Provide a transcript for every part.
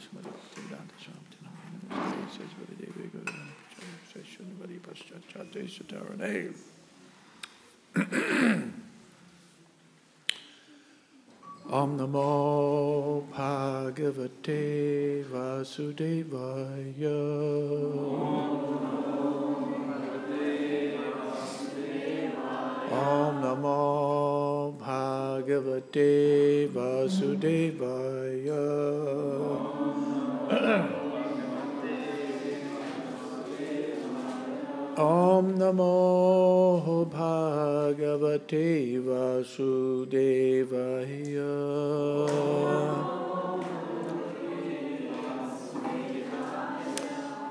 Śrīmad Bhāgavatam Morning Class. Om Namo Bhagavate Vasudevaya. Om Namo Bhagavate Vasudevaya. Om Namo Bhagavate Vasudevaya.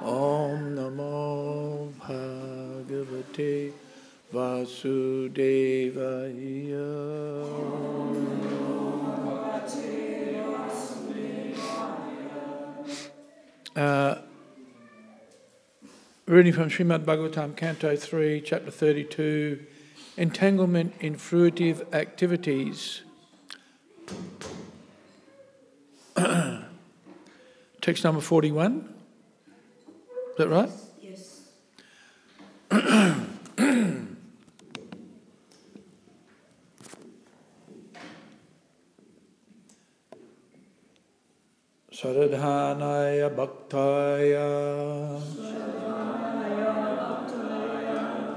Om Namo Bhagavate Vasudevaya. Reading from Śrīmad Bhāgavatam, Canto 3, Chapter 32, Entanglement in Fruitive Activities. Text number 41. Is that right? Yes. Saradhanaya Bhaktaya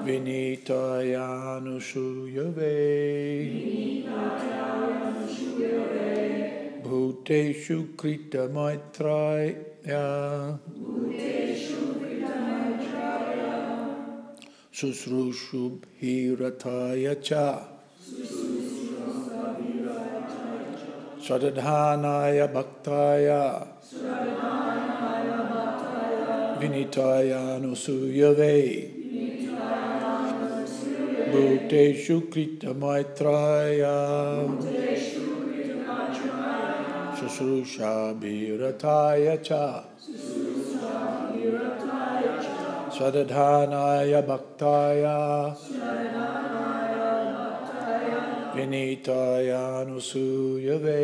Vinitaya Anusuyave Bhuteshu Krita Maitraya Susrushubhirataya Cha Sadadhanaya Bhaktaya Vinitaya Anusuyave Bhuteshu Krita Maitraya Susrushabhirataya Cha Sadadhanaya Bhaktaya Vinitaya Anusuyave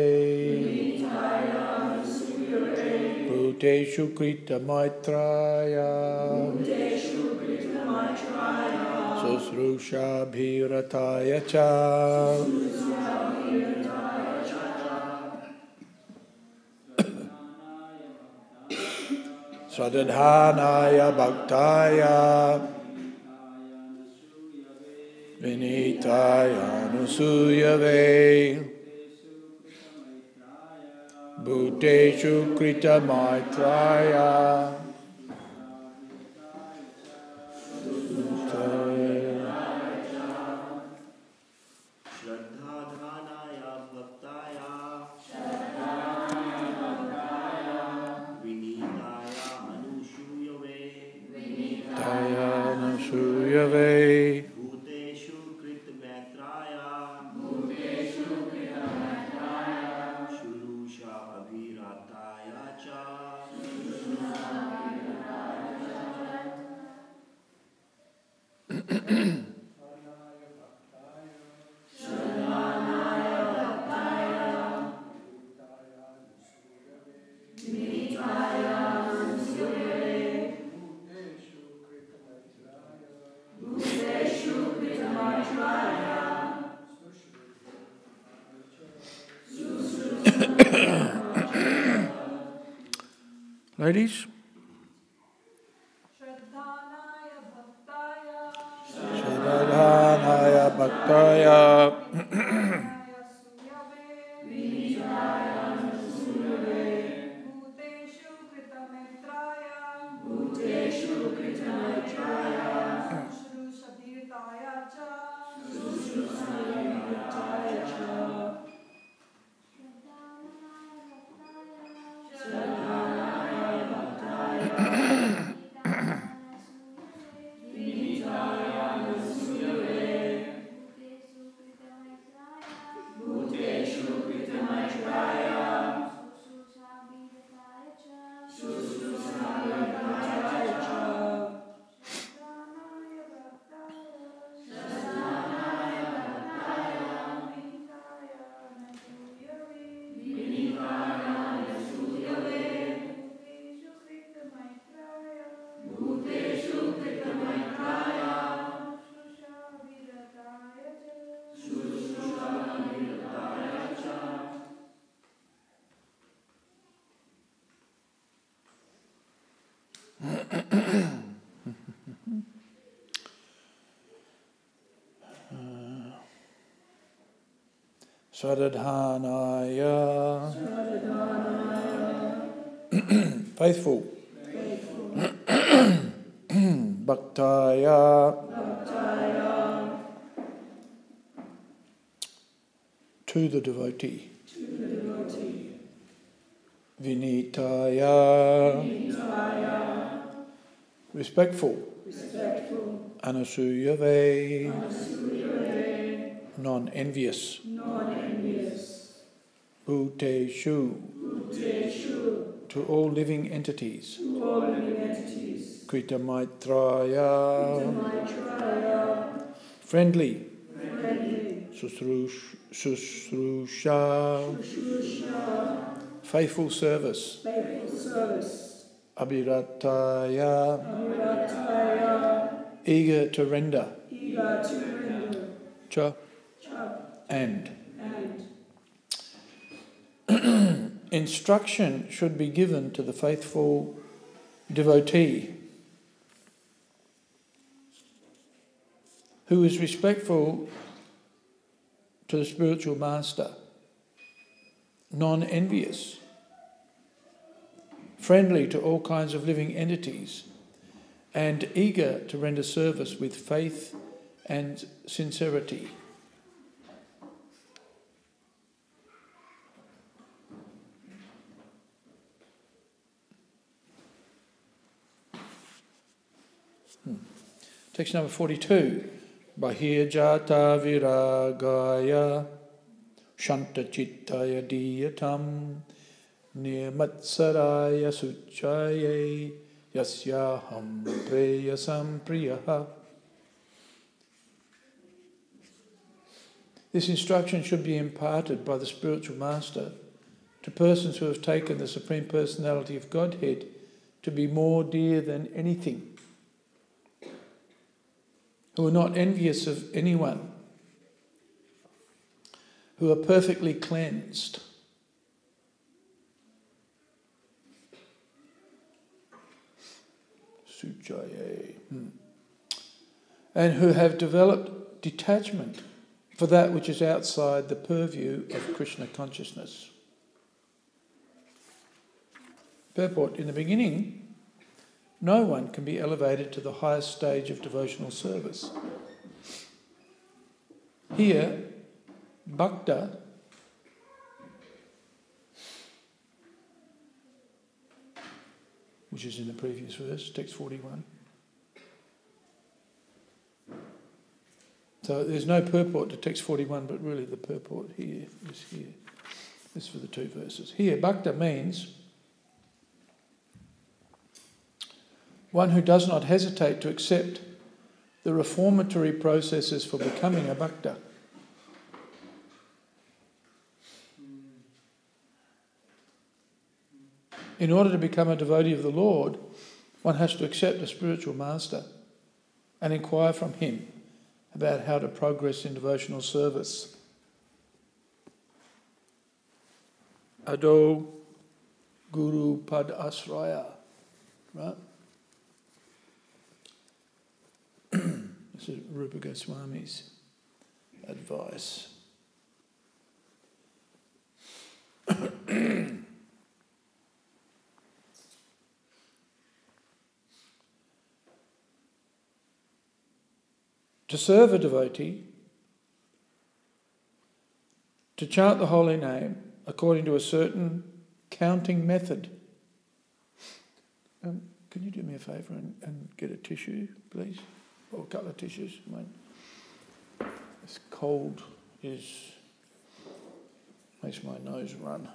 Bhuteshu Krita Maitraya Susrushabhirataya Cha Sadadhanaya Bhaktaya Vinitaya Anusuyave Bhuteshu Krita Maitraya Ladies? Shradhanaya Bhaktaya Sadadhanaya, faithful. Bhaktaya, to the devotee. Vinitaya, respectful. Anasuyave, non-envious. Bhuteshu, to all living entities. Krita Maitraya, friendly. Susrusha, faithful service. Abhirataya, eager to render. Cha, and. Instruction should be given to the faithful devotee who is respectful to the spiritual master, non-envious, friendly to all kinds of living entities, and eager to render service with faith and sincerity. Text number 42. Bahirjata viragaya shanta chittaya diyatam nirmatsaraya suchaye yasyaham preyasam priyaha. This instruction should be imparted by the spiritual master to persons who have taken the Supreme Personality of Godhead to be more dear than anything, who are not envious of anyone, who are perfectly cleansed, and who have developed detachment for that which is outside the purview of Krishna consciousness. Purport: in the beginning, no one can be elevated to the highest stage of devotional service. Here, bhakta which is in the previous verse, text 41. So there's no purport to text 41, but really the purport here is here. This is for the two verses. Here, bhakta means one who does not hesitate to accept the reformatory processes for becoming a bhakta. In order to become a devotee of the Lord, one has to accept a spiritual master and inquire from him about how to progress in devotional service. Ado Guru Pad Asraya. Right? This is Rupa Goswami's advice. To serve a devotee, to chant the holy name according to a certain counting method. Can you do me a favour and get a tissue, please? Or a couple of tissues. I mean, this cold makes my nose run.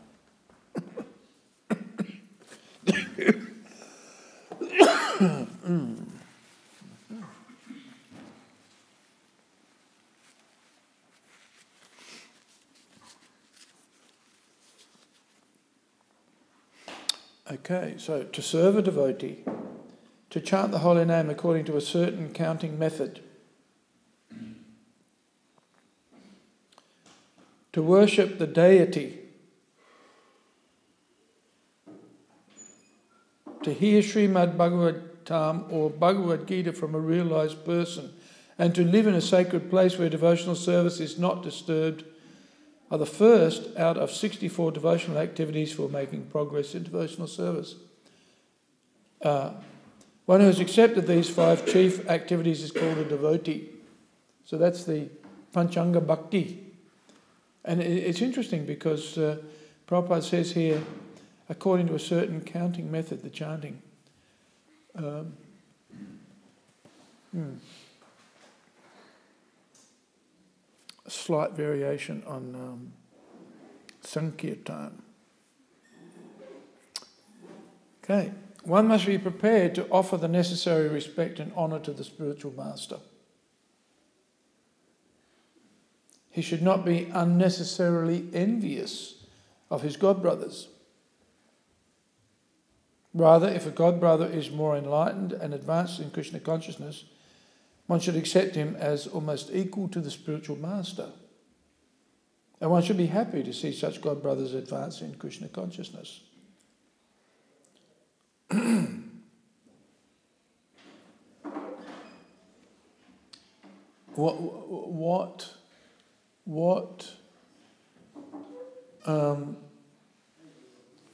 Okay, so to serve a devotee, to chant the holy name according to a certain counting method, to worship the deity, to hear Śrīmad Bhagavatam or Bhagavad Gita from a realised person, and to live in a sacred place where devotional service is not disturbed, are the first out of 64 devotional activities for making progress in devotional service. One who has accepted these 5 chief activities is called a devotee. So that's the Panchanga Bhakti. And it's interesting because Prabhupada says here, according to a certain counting method, the chanting. A slight variation on Sankirtan. Okay. One must be prepared to offer the necessary respect and honour to the spiritual master. He should not be unnecessarily envious of his godbrothers. Rather, if a godbrother is more enlightened and advanced in Krishna consciousness, one should accept him as almost equal to the spiritual master. And one should be happy to see such godbrothers advance in Krishna consciousness.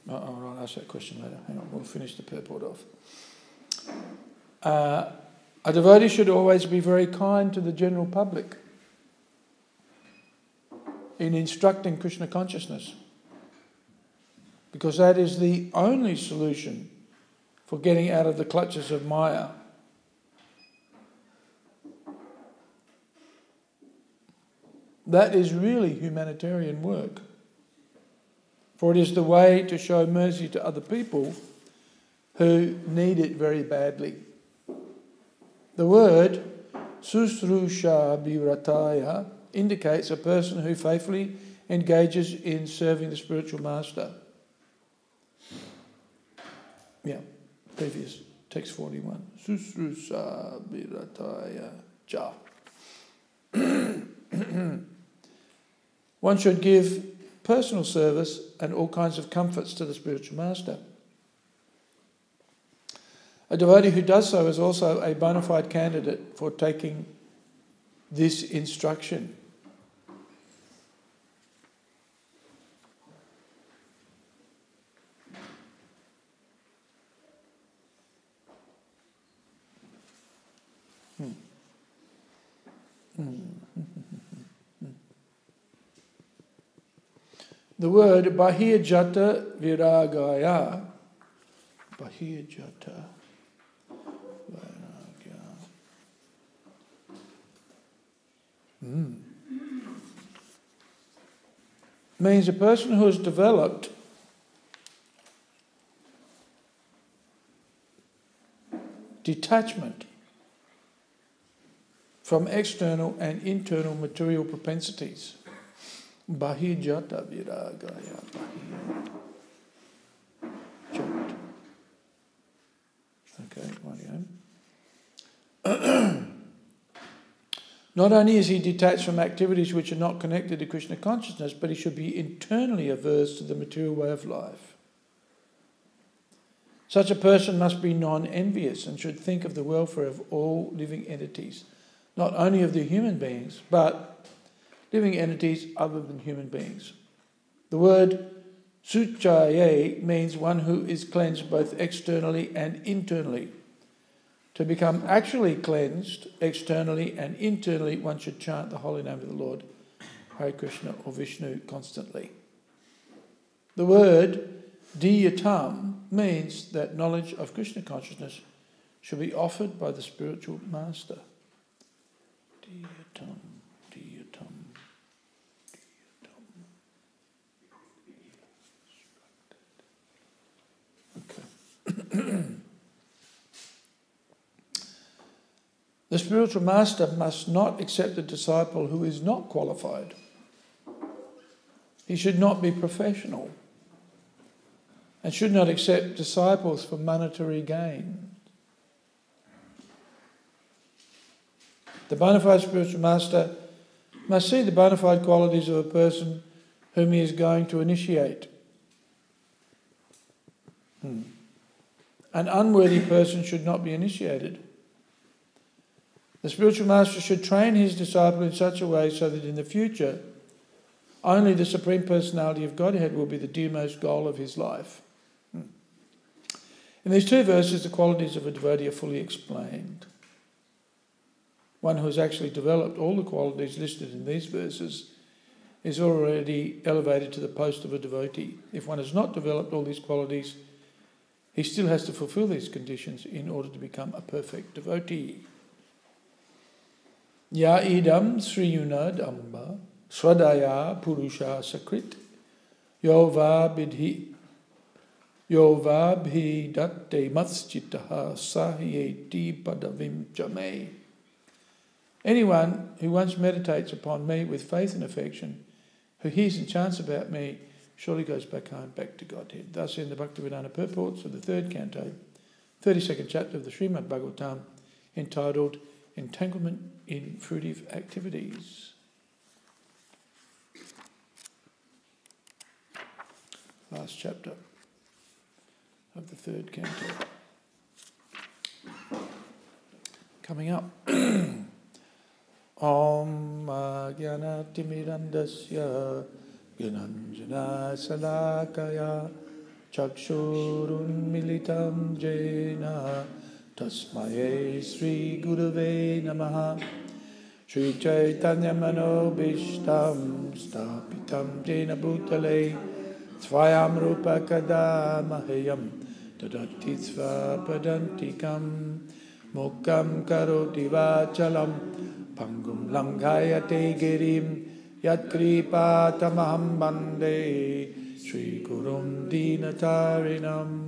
I'll ask that question later. Hang on, we'll finish the purport off. A devotee should always be very kind to the general public in instructing Krishna consciousness, because that is the only solution for getting out of the clutches of Maya. That is really humanitarian work, for it is the way to show mercy to other people who need it very badly. The word Susrusha Bhirataya indicates a person who faithfully engages in serving the spiritual master. Yeah, previous text 41. Susrusha Bhirataya Cha. One should give personal service and all kinds of comforts to the spiritual master. A devotee who does so is also a bona fide candidate for taking this instruction. The word Bahijata Viragaya, Bahijata Viragaya, means a person who has developed detachment from external and internal material propensities. Bahijata Viragaya. Bahijata. Okay, rightio. Not only is he detached from activities which are not connected to Krishna consciousness, but he should be internally averse to the material way of life. Such a person must be non-envious and should think of the welfare of all living entities, not only of the human beings, but living entities other than human beings. The word Suchaye means one who is cleansed both externally and internally. To become actually cleansed externally and internally, one should chant the holy name of the Lord, Hare Krishna or Vishnu, constantly. The word Diyatam means that knowledge of Krishna consciousness should be offered by the spiritual master. Diyatam, Diyatam, Diyatam. Okay. The spiritual master must not accept a disciple who is not qualified. He should not be professional and should not accept disciples for monetary gain. The bona fide spiritual master must see the bona fide qualities of a person whom he is going to initiate. An unworthy person should not be initiated. The spiritual master should train his disciple in such a way so that in the future only the Supreme Personality of Godhead will be the dearmost goal of his life. In these two verses, the qualities of a devotee are fully explained. One who has actually developed all the qualities listed in these verses is already elevated to the post of a devotee. If one has not developed all these qualities, he still has to fulfill these conditions in order to become a perfect devotee. Ya idam sriyunad amba swadaya purusha sakrit yova bhi datte matschitaha sahyeti padavim jame. Anyone who once meditates upon me with faith and affection, who hears and chants about me, surely goes back home, back to Godhead. Thus in the Bhaktivedanta purports of the third canto, 32nd chapter of the Śrīmad Bhāgavatam, entitled Entanglement in Fruitive Activities. Last chapter of the third canto. Coming up. Om Jnanatimirandasya Gyananjana Salakaya Chakshurun Militam Jena Tasmaye Sri Gurave Namaha Sri Chaitanya Manobishtam Stapitam Jena Bhutale Svayam Rupa Kadamahayam Tadati Svapadantikam Mukam Karoti Vachalam Pangum Langhayate Girim Yat Kripa Tamaham Bande Sri Gurum Dinatarinam.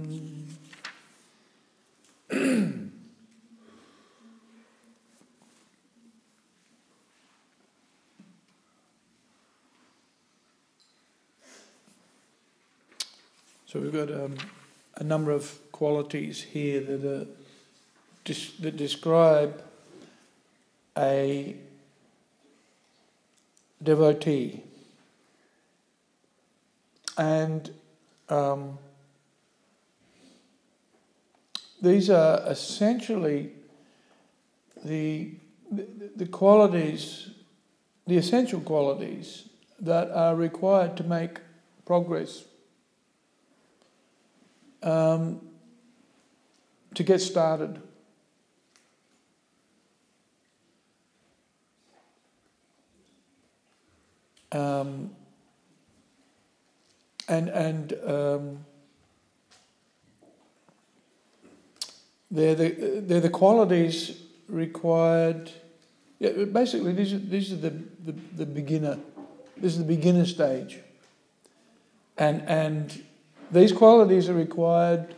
So we've got a number of qualities here that describe a devotee, and these are essentially the qualities, the essential qualities that are required to make progress, to get started. They're the qualities required. Yeah, basically, these are the beginner. This is the beginner stage, and these qualities are required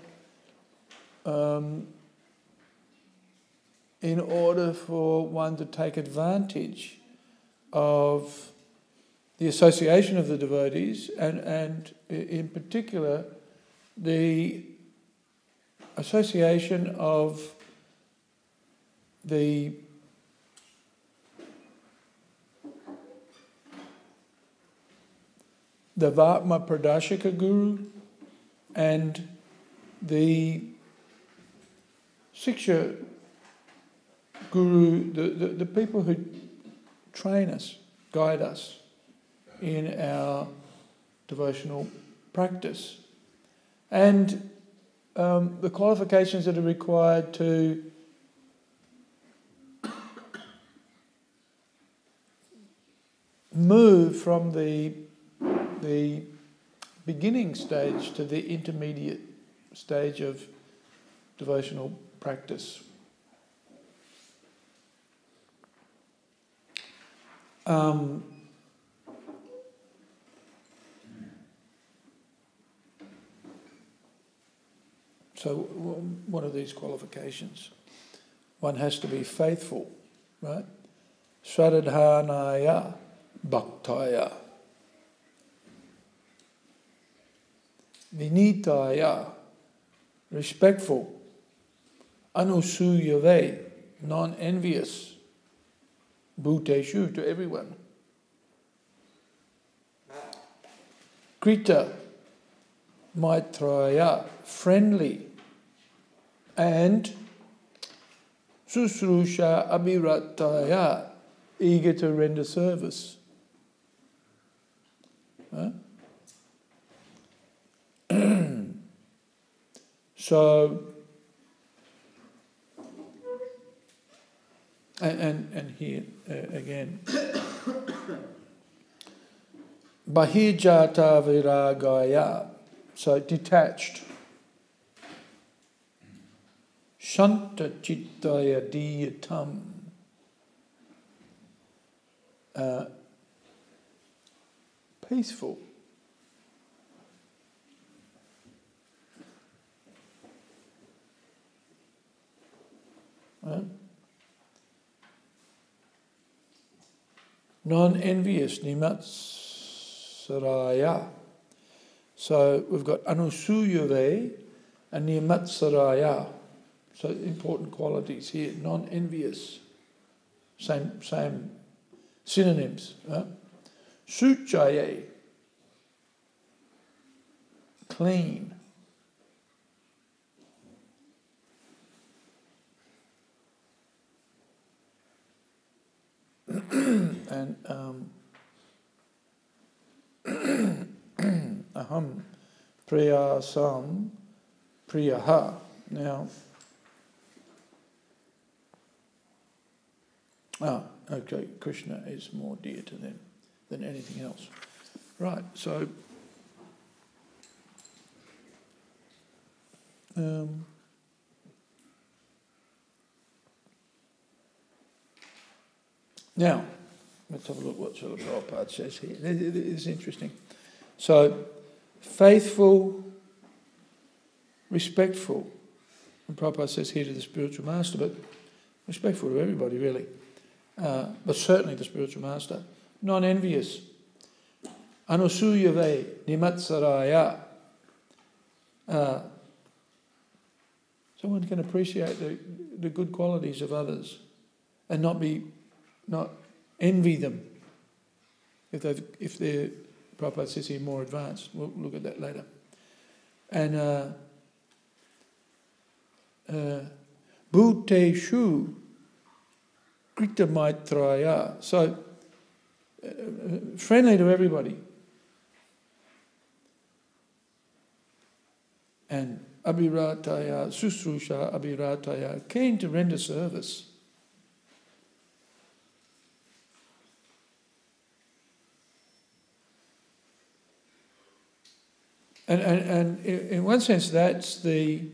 in order for one to take advantage of the association of the devotees, and in particular the association of the Vatma Pradashika Guru and the Siksha Guru, the people who train us, guide us in our devotional practice. And the qualifications that are required to move from the beginning stage to the intermediate stage of devotional practice. So what are these qualifications? One has to be faithful, right? Swaradhanaya bhaktaya. Vinitaya, respectful. Anusuyave, non-envious. Bhuteshu, to everyone. Krita, maitraya, friendly. and Susrusha Abhirataya, eager to render service. Huh? So, and here again, Bahijata Viragaya, so detached. Shanta Chittaya Diyatam, peaceful. Non-envious, Nimatsaraya. So we've got Anusuyave and Nimatsaraya. So important qualities here. Non-envious, same synonyms. Suchaye, clean. And aham priyasam priyaha. Now, okay, Krishna is more dear to them than anything else. Right, so now, let's have a look what Srila Prabhupada says here. It's interesting. So, faithful, respectful, and Prabhupada says here to the spiritual master, but respectful to everybody really, but certainly the spiritual master. Non-envious. Anusuyave nimatsaraya. Someone can appreciate the good qualities of others and not envy them if they're, Prabhupada says here, more advanced. We'll look at that later. And bhuteshu krita maitraya, so friendly to everybody. And abhirataya, susrusha abhirataya, keen to render service. And in one sense, that's the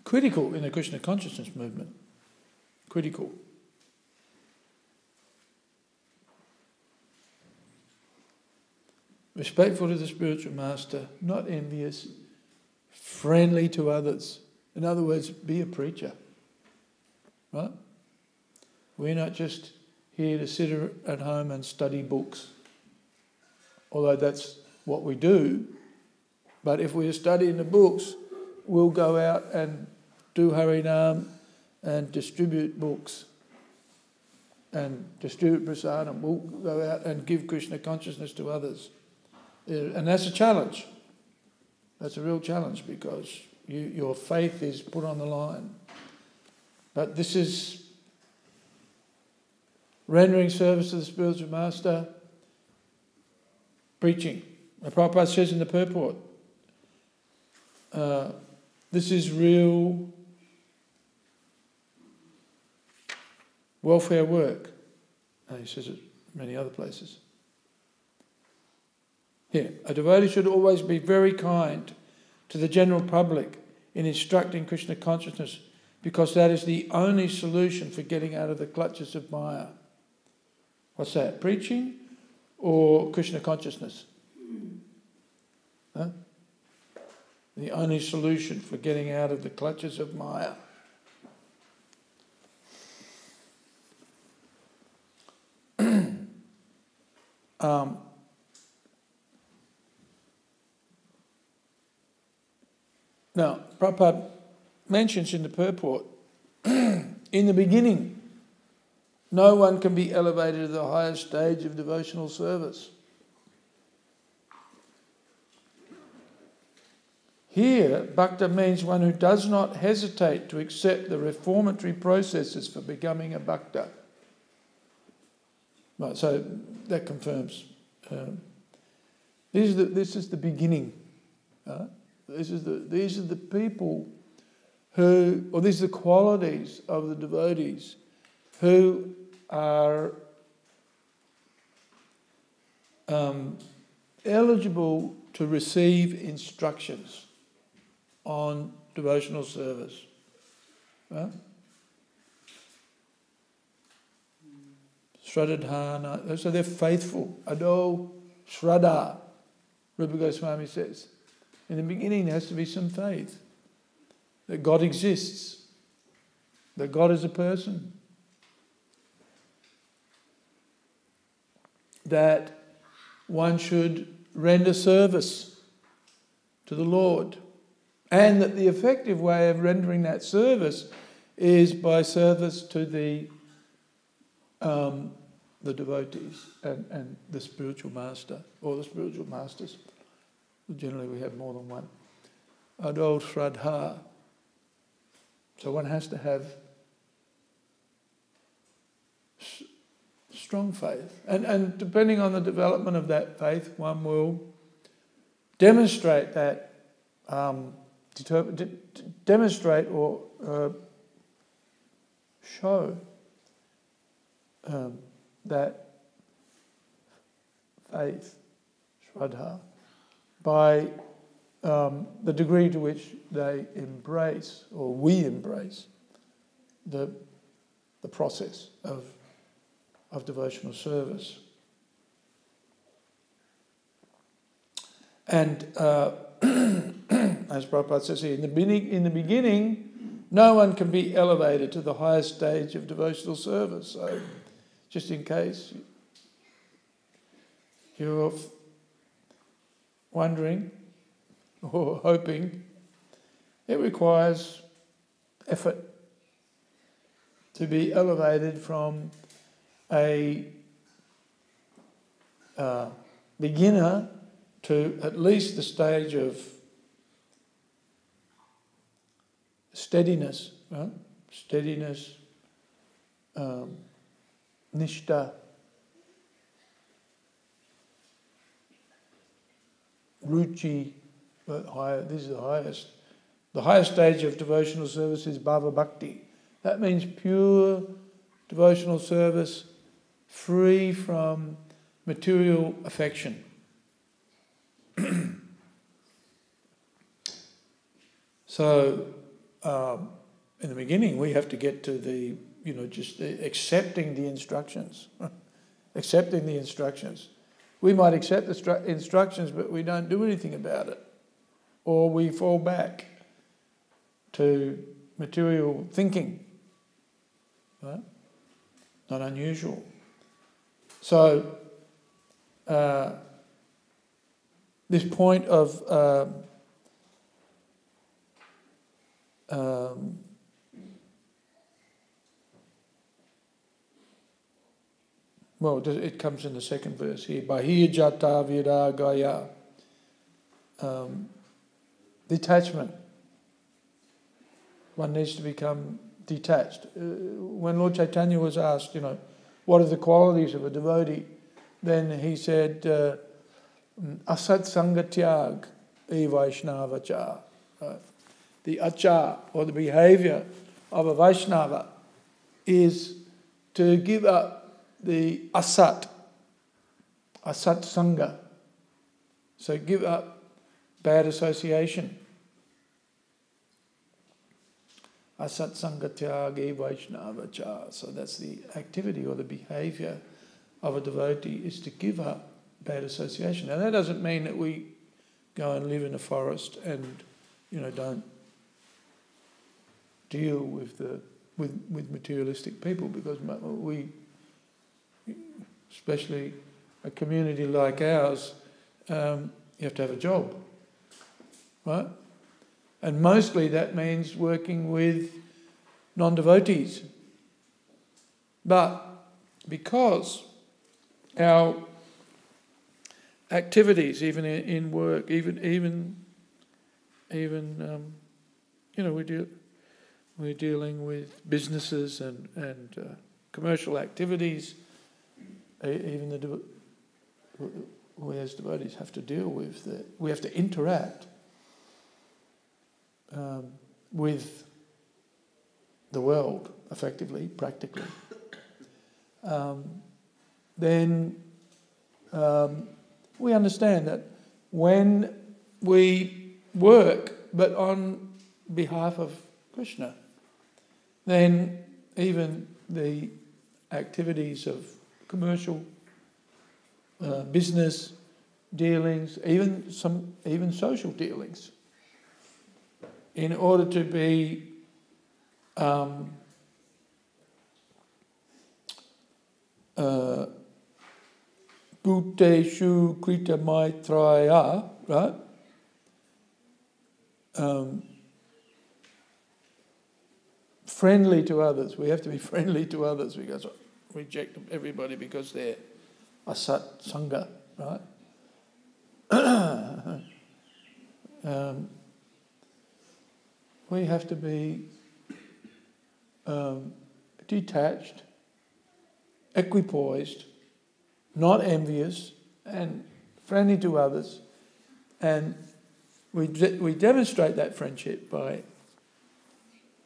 critical in the Krishna consciousness movement. Critical. Respectful to the spiritual master, not envious, friendly to others. In other words, be a preacher. Right? We're not just here to sit at home and study books. Although that's what we do, but if we're studying the books, we'll go out and do Harinam and distribute books and distribute prasadam. We'll go out and give Krishna consciousness to others. And that's a challenge. That's a real challenge because your faith is put on the line. But this is rendering service to the spiritual master, preaching. The Prabhupada says in the purport, this is real welfare work. And he says it in many other places. Here, a devotee should always be very kind to the general public in instructing Krishna consciousness because that is the only solution for getting out of the clutches of Maya. What's that? Preaching or Krishna consciousness? Huh? The only solution for getting out of the clutches of Maya. Now, Prabhupada mentions in the purport, in the beginning, no one can be elevated to the highest stage of devotional service. Here, bhakta means one who does not hesitate to accept the reformatory processes for becoming a bhakta. Right, so that confirms. This is the beginning. These are the people who, or these are the qualities of the devotees who are eligible to receive instructions on devotional service. Right? Shraddhana, so they're faithful. Ado Shraddha, Rupa Goswami says. In the beginning there has to be some faith that God exists, that God is a person, that one should render service to the Lord, and that the effective way of rendering that service is by service to the devotees and the spiritual master, or the spiritual masters. Generally we have more than one. Ado Shraddha. So one has to have strong faith. And depending on the development of that faith, one will demonstrate that, demonstrate or show that faith, Shraddha, by the degree to which they embrace, or we embrace, the process of devotional service. And as Prabhupada says here, in the beginning, no one can be elevated to the highest stage of devotional service. So, just in case you're wondering or hoping, it requires effort to be elevated from a beginner to at least the stage of steadiness, right? Steadiness, nishta, ruchi, this is the highest. The highest stage of devotional service is bhava bhakti. That means pure devotional service, free from material affection. So, in the beginning, we have to get to the, just accepting the instructions. Accepting the instructions. We might accept the instructions, but we don't do anything about it. Or we fall back to material thinking. Right? Not unusual. So, this point of it comes in the second verse here. Bahir jata viragaya. Detachment. One needs to become detached. When Lord Chaitanya was asked, what are the qualities of a devotee, then he said, asat sangatyag e vaishnavacha. The achar, or the behaviour of a Vaishnava, is to give up the asat sangha. So give up bad association. Asat sangatyage vaishnavacha. So that's the activity or the behaviour of a devotee, is to give up bad association. Now that doesn't mean that we go and live in a forest and don't deal with materialistic people, because we, especially a community like ours, you have to have a job, right? And mostly that means working with non-devotees. But because our activities, even in work, even even we're dealing with businesses and commercial activities. Even we as devotees have to deal with that. We have to interact with the world effectively, practically. Then we understand that when we work, but on behalf of Krishna, then even the activities of commercial business dealings, even social dealings, in order to be Bhuteshu Krita Maitraya, right? Friendly to others. We have to be friendly to others. We can't reject everybody because they're asat sangha, right? We have to be detached, equipoised, not envious, and friendly to others. And we demonstrate that friendship by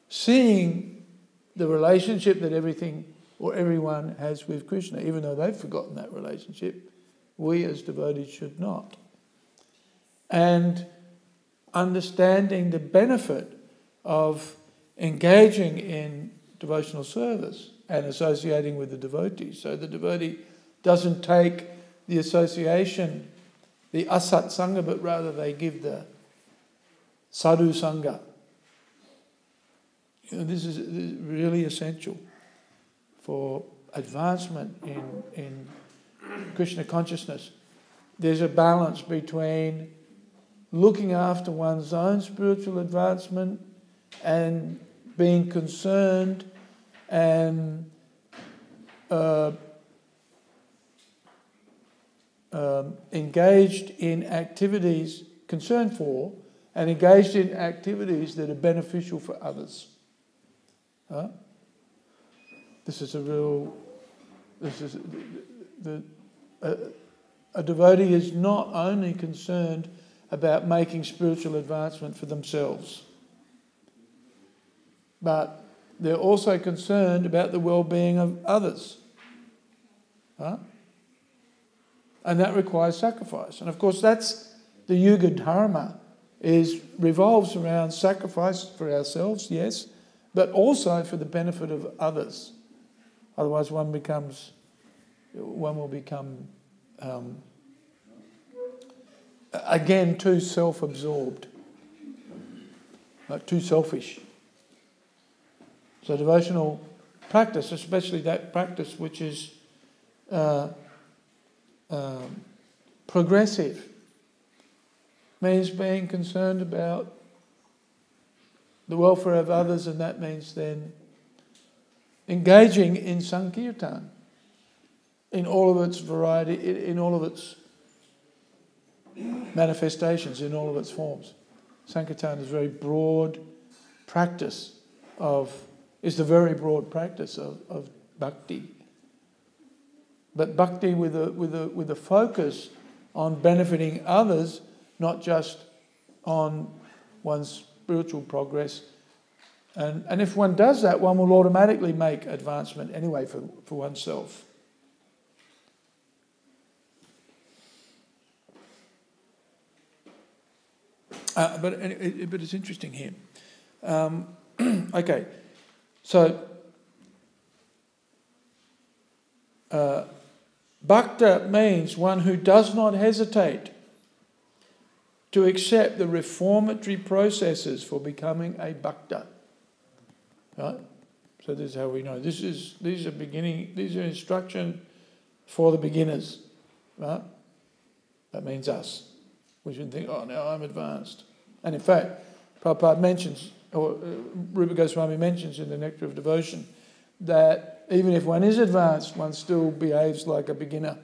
seeing the relationship that everything or everyone has with Krishna, even though they've forgotten that relationship. We as devotees should not. And understanding the benefit of engaging in devotional service and associating with the devotee. So the devotee doesn't take the association, the asat sangha, but rather they give the sadhu sangha. This is really essential for advancement in Krishna consciousness. There's a balance between looking after one's own spiritual advancement and being concerned and engaged in activities, concerned for, and engaged in activities that are beneficial for others. A devotee is not only concerned about making spiritual advancement for themselves, but they're also concerned about the well-being of others. And that requires sacrifice. And of course that's the Yuga Dharma, revolves around sacrifice for ourselves, yes, but also for the benefit of others. Otherwise one will become again too self-absorbed, like too selfish. So devotional practice, especially that practice which is progressive, means being concerned about the welfare of others, and that means then engaging in Sankirtan in all of its variety, in all of its manifestations, in all of its forms. Sankirtan is a very broad practice is the very broad practice of bhakti. But bhakti with a focus on benefiting others, not just on one's spiritual progress. And if one does that, one will automatically make advancement anyway for oneself. But it's interesting here. Okay, so bhakta means one who does not hesitate to accept the reformatory processes for becoming a bhakta. Right? So this is how we know. These are instruction for the beginners. Right? That means us. We shouldn't think, oh, now I'm advanced. And in fact, Prabhupada mentions, or Rupa Goswami mentions in the Nectar of Devotion, that even if one is advanced, one still behaves like a beginner.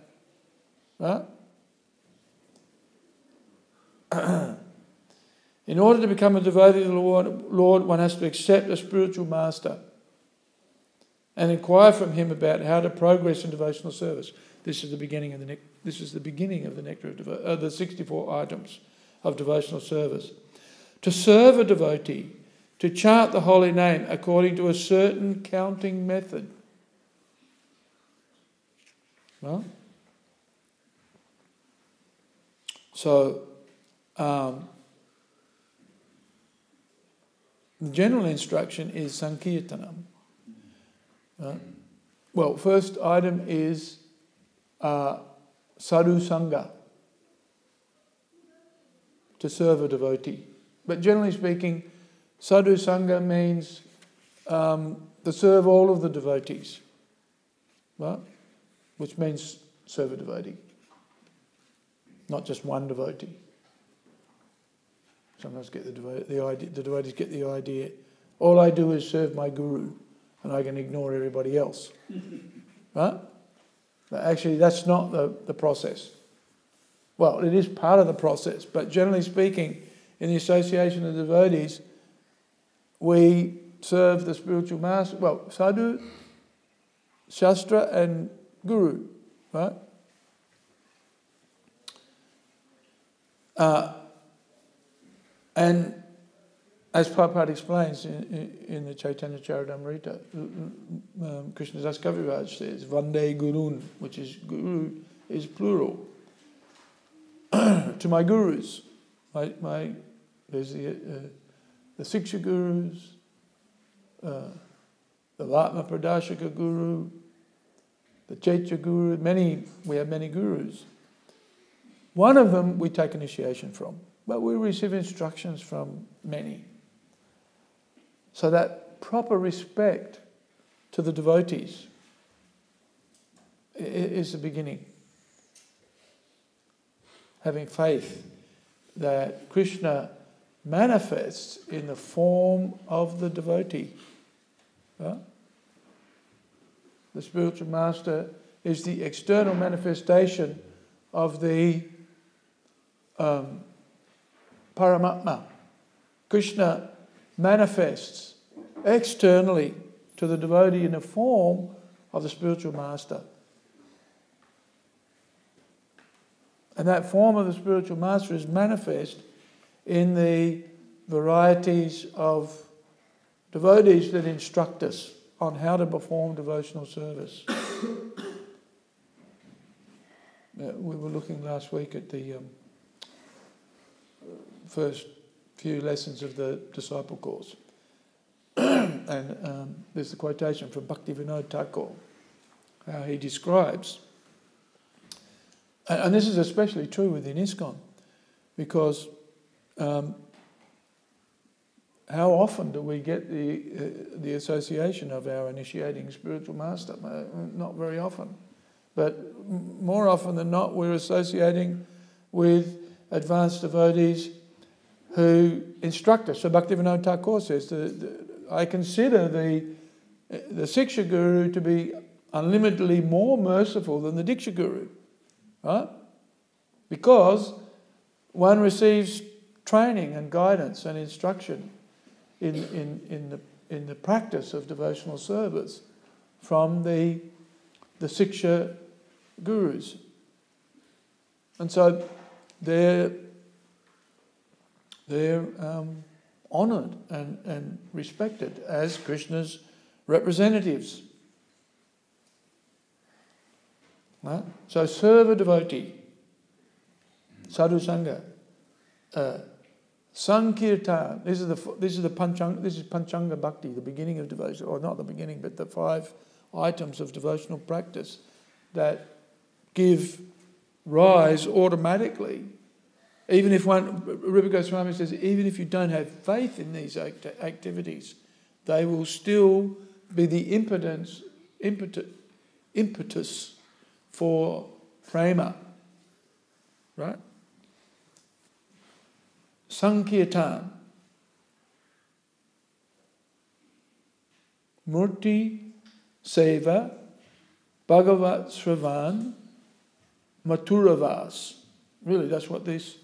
Right? In order to become a devotee of the Lord, one has to accept a spiritual master and inquire from him about how to progress in devotional service. This is the beginning of the nectar of the 64 items of devotional service. To serve a devotee, to chant the holy name according to a certain counting method. Well, so the general instruction is Sankirtanam. Well, first item is Sadhu Sangha, to serve a devotee. But generally speaking, Sadhu Sangha means to serve all of the devotees, right? Which means serve a devotee, not just one devotee. Sometimes the devotees get the idea, all I do is serve my guru and I can ignore everybody else. Right? But actually that's not the process. Well, it is part of the process, but generally speaking, in the association of devotees, we serve the spiritual master, well, sadhu, shastra and guru, right? And as Prabhupada explains in the Chaitanya Charitamrita, Krishna Das Kaviraj says, Vande Gurun, which is guru, is plural. To my gurus, there's the Siksha gurus, the Vatma Pradashaka guru, the Chaitya guru, we have many gurus. One of them we take initiation from, but we receive instructions from many. So that proper respect to the devotees is the beginning. Having faith that Krishna manifests in the form of the devotee. Right? The spiritual master is the external manifestation of the Paramatma. Krishna manifests externally to the devotee in the form of the spiritual master. And that form of the spiritual master is manifest in the varieties of devotees that instruct us on how to perform devotional service. We were looking last week at the first few lessons of the disciple course. And there's the quotation from Bhaktivedanta, how he describes, and this is especially true within ISKCON, because how often do we get the association of our initiating spiritual master? Not very often. But more often than not, we're associating with advanced devotees who instruct us. So Bhaktivedanta Thakur says, I consider the Siksha Guru to be unlimitedly more merciful than the Diksha Guru. Right? Because one receives training and guidance and instruction in the practice of devotional service from the Siksha Gurus. And so they're honoured and respected as Krishna's representatives. Right? So serve a devotee, sadhu sangha, sankirtan. This is Panchanga Bhakti, the beginning of devotion, or not the beginning, but the 5 items of devotional practice that give rise automatically. Even if Rupa Goswami says, even if you don't have faith in these activities, they will still be the impetus for prema. Right? Sankirtan. Murti Seva, Bhagavat Sravan, Maturavas. Really, that's what this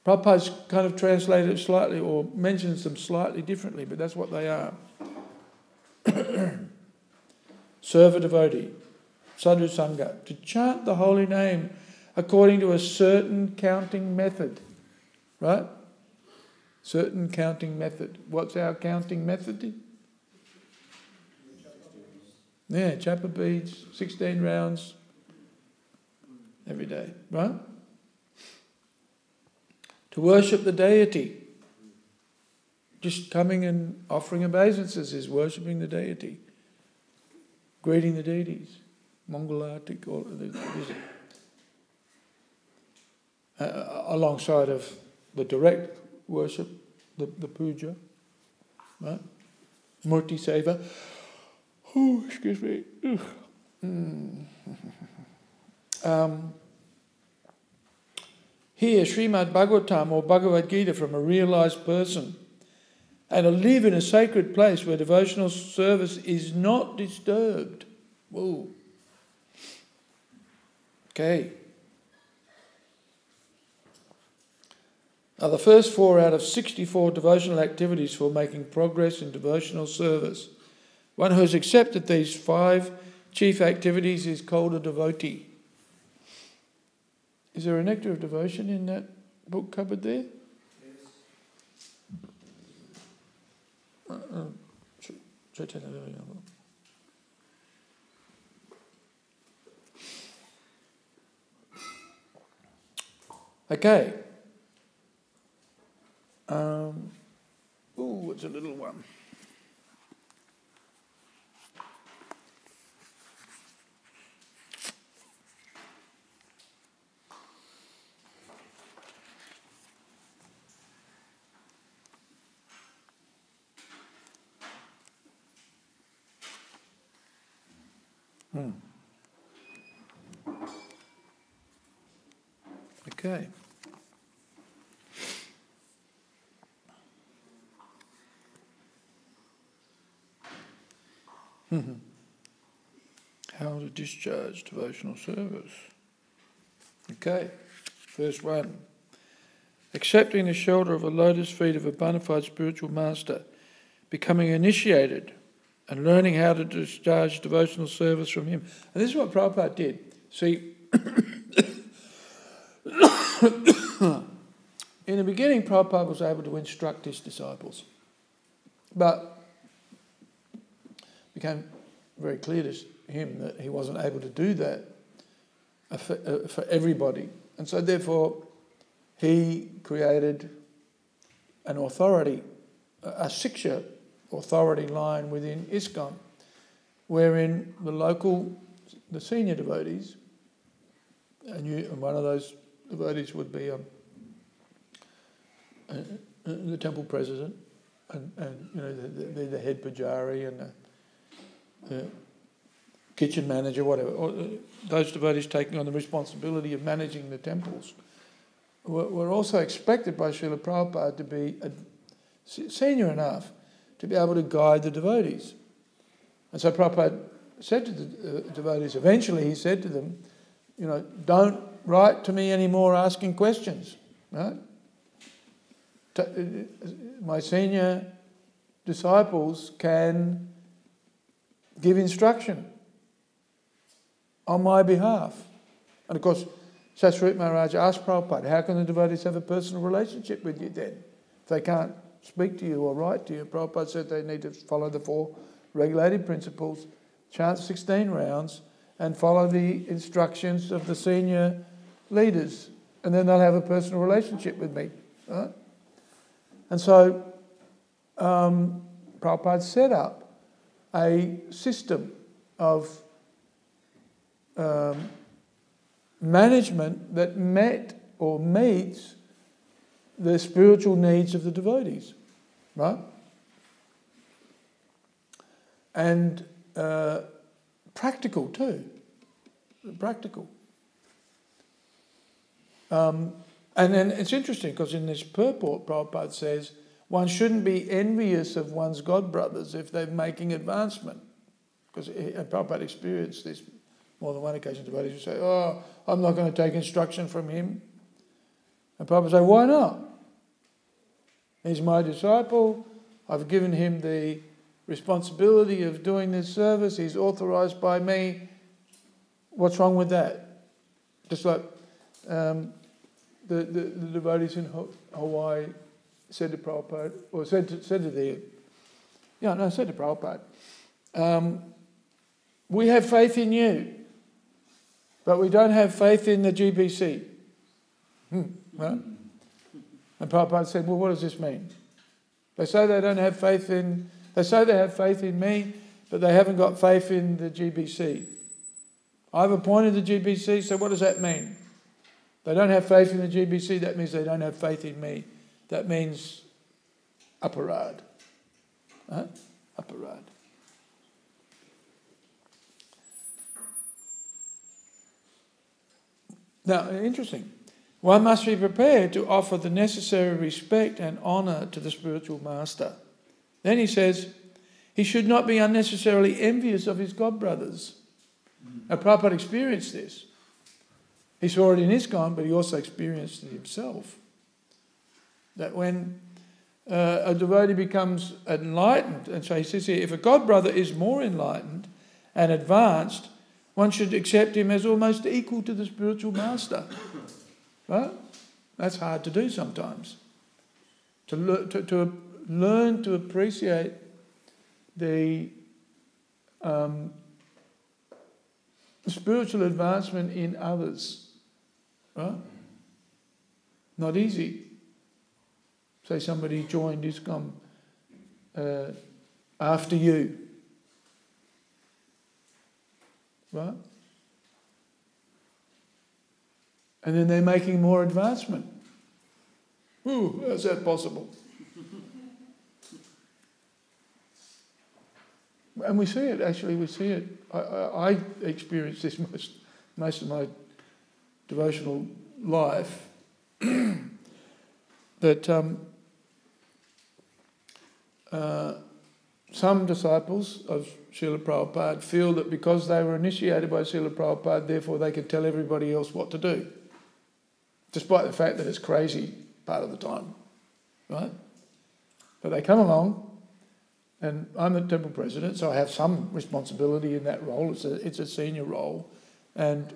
Prabhupada's kind of translated it slightly or mentions them slightly differently, but that's what they are. Serve a devotee, sadhu sangha, to chant the holy name according to a certain counting method, right? Certain counting method. What's our counting method? Yeah, chapa beads, 16 rounds every day, right? To worship the deity. Just coming and offering obeisances is worshipping the deity. Greeting the deities. Mangalatik, all of this. Alongside of the direct worship, the puja, right? Murti seva. Oh, excuse me. Hear Śrīmad Bhāgavatam or Bhagavad Gita from a realised person, and to live in a sacred place where devotional service is not disturbed. Whoa. Okay. Now, the first 4 out of 64 devotional activities for making progress in devotional service. One who has accepted these 5 chief activities is called a devotee. Is there a nectar of devotion in that book cupboard there? Yes. Okay. It's a little one. Okay. How to discharge devotional service. Okay, first one. Accepting the shelter of a lotus feet of a bona fide spiritual master, becoming initiated and learning how to discharge devotional service from him. And this is what Prabhupada did. See, in the beginning, Prabhupada was able to instruct his disciples, but it became very clear to him that he wasn't able to do that for everybody. And so therefore, he created an authority, a Siksha authority line within ISKCON, wherein the senior devotees, and one of those devotees would be the temple president, and the head pujari and the kitchen manager, whatever. Those devotees taking on the responsibility of managing the temples were also expected by Srila Prabhupada to be senior enough to be able to guide the devotees. And so Prabhupada said to the devotees, eventually he said to them, don't write to me anymore asking questions, right? My senior disciples can give instruction on my behalf. And of course, Saswarup Maharaj asked Prabhupada, how can the devotees have a personal relationship with you then? If they can't speak to you or write to you. Prabhupada said they need to follow the 4 regulated principles, chant 16 rounds, and follow the instructions of the senior leaders. And then they'll have a personal relationship with me. Right? And so Prabhupada set up a system of management that met or meets the spiritual needs of the devotees, right? And practical too. Practical. And then it's interesting because in this purport, Prabhupada says one shouldn't be envious of one's godbrothers if they're making advancement. Because Prabhupada experienced this more than one occasion. Devotees would say, I'm not going to take instruction from him. And Prabhupada said, why not? He's my disciple. I've given him the responsibility of doing this service. He's authorized by me. What's wrong with that? Just like the devotees in Hawaii said to Prabhupada, or said to Prabhupada, we have faith in you, but we don't have faith in the GBC. Right? And Prabhupada said, well, what does this mean? They say they have faith in me, but they haven't got faith in the GBC. I've appointed the GBC, so what does that mean? They don't have faith in the GBC, that means they don't have faith in me. That means aparad. Huh? Aparad. Now, interesting. One must be prepared to offer the necessary respect and honour to the spiritual master. Then he says, he should not be unnecessarily envious of his godbrothers. Now, Prabhupada experienced this. He saw it in ISKCON, but he also experienced it himself. That when a devotee becomes enlightened, and so he says here, if a godbrother is more enlightened and advanced, one should accept him as almost equal to the spiritual master. Right? That's hard to do sometimes. To learn to appreciate the spiritual advancement in others. Right? Not easy. Say somebody joined ISKCON after you. Right? And then they're making more advancement. Ooh, how's that possible? And we see it, actually, we see it. I experienced this most of my devotional life. That some disciples of Srila Prabhupada feel that because they were initiated by Srila Prabhupada, therefore they can tell everybody else what to do, despite the fact that it's crazy part of the time, right? But they come along, and I'm the temple president, so I have some responsibility in that role. It's a senior role, and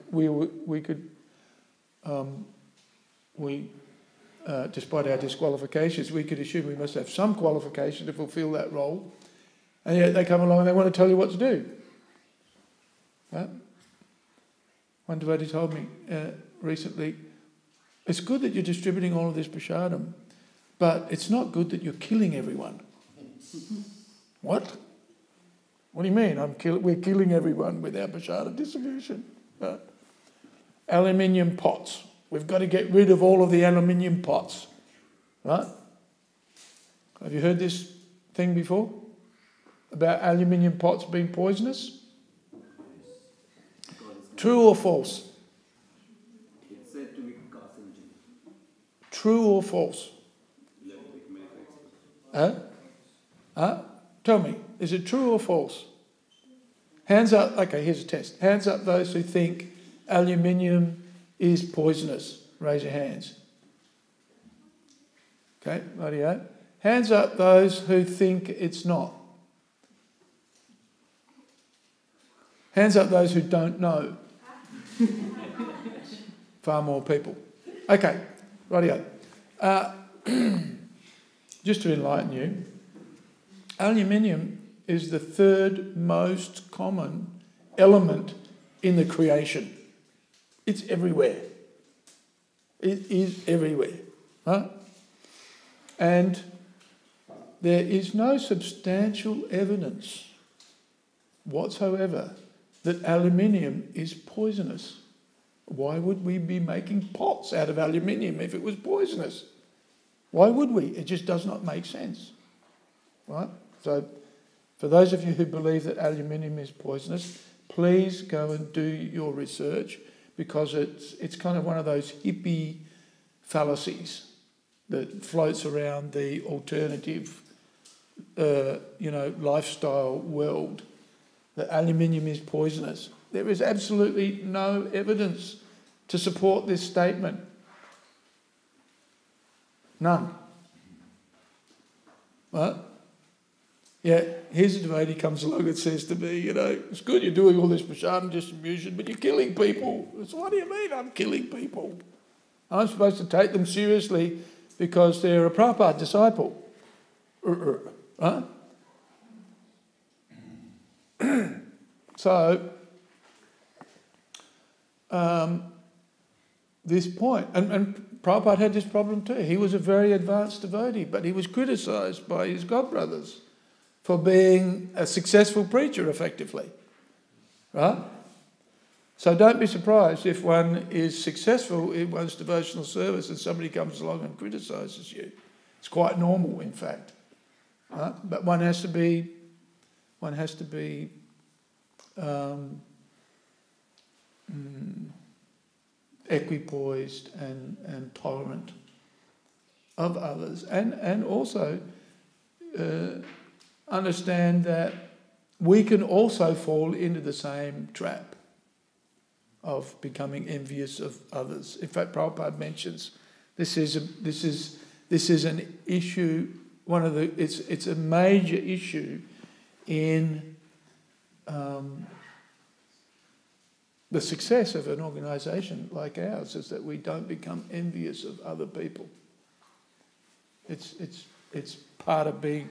despite our disqualifications, we could assume we must have some qualification to fulfil that role. And yet they come along and they want to tell you what to do. Right? One devotee told me recently, it's good that you're distributing all of this prasadam, but it's not good that you're killing everyone. What? What do you mean? We're killing everyone with our prasadam distribution. Right? Aluminium pots. We've got to get rid of all of the aluminium pots. Right? Have you heard this thing before? About aluminium pots being poisonous? True or false? It's said to be carcinogen. True or false? Tell me, is it true or false? Hands up. Okay, here's a test. Hands up those who think aluminium is poisonous. Raise your hands. Okay, rightio. Hands up those who think it's not. Hands up those who don't know. Far more people. Okay, rightio. Just to enlighten you, aluminium is the third most common element in the creation. It's everywhere. It is everywhere. Huh? And there is no substantial evidence whatsoever that aluminium is poisonous. Why would we be making pots out of aluminium if it was poisonous? Why would we? It just does not make sense. Right? So, for those of you who believe that aluminium is poisonous, please go and do your research, because it's kind of one of those hippie fallacies that floats around the alternative, lifestyle world, that aluminium is poisonous. There is absolutely no evidence to support this statement. None. Right? Yeah, here's a devotee comes along and says to me, it's good you're doing all this prasadam distribution, but you're killing people. So what do you mean I'm killing people? I'm supposed to take them seriously because they're a Prabhupada disciple. Right? So, this point, and Prabhupada had this problem too. He was a very advanced devotee, but he was criticised by his godbrothers for being a successful preacher, effectively. Right? So don't be surprised if one is successful in one's devotional service and somebody comes along and criticises you. It's quite normal, in fact. Right? But one has to be equipoised and tolerant of others, and also understand that we can also fall into the same trap of becoming envious of others. In fact, Prabhupada mentions this is an issue. It's a major issue in the success of an organisation like ours, is that we don't become envious of other people. It's part of being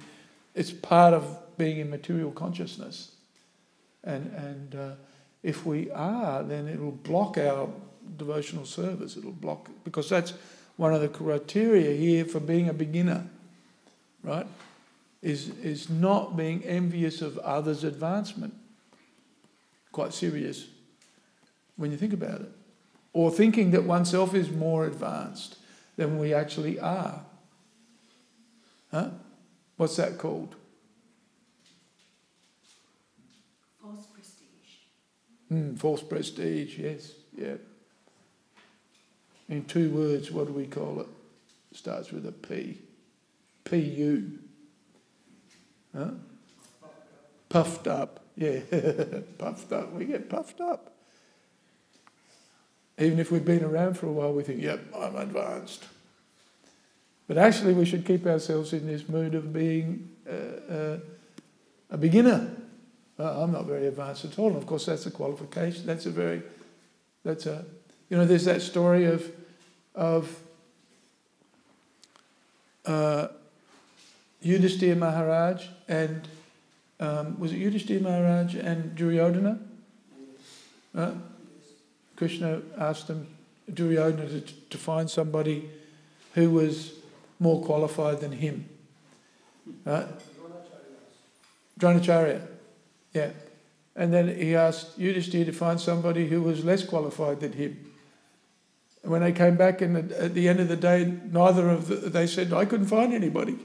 in material consciousness, and if we are, then it will block our devotional service. It'll block, because that's one of the criteria here for being a beginner, right? Is not being envious of others' advancement. Quite serious when you think about it. Or thinking that oneself is more advanced than we actually are. Huh? What's that called? False prestige. False prestige, yes, yeah. In 2 words, what do we call it? Starts with a P. P-U. Huh? Puffed up, yeah. Puffed up, we get puffed up. Even if we've been around for a while, we think, yep, I'm advanced. But actually we should keep ourselves in this mood of being a beginner. I'm not very advanced at all. And of course that's a qualification. There's that story of Yudhishthira Maharaj and was it Yudhishthira Maharaj and Duryodhana? Krishna asked Duryodhana to find somebody who was more qualified than him. Right? Dronacharya. Yeah. And then he asked Yudhishthira to find somebody who was less qualified than him. And when they came back and at the end of the day, they said, I couldn't find anybody.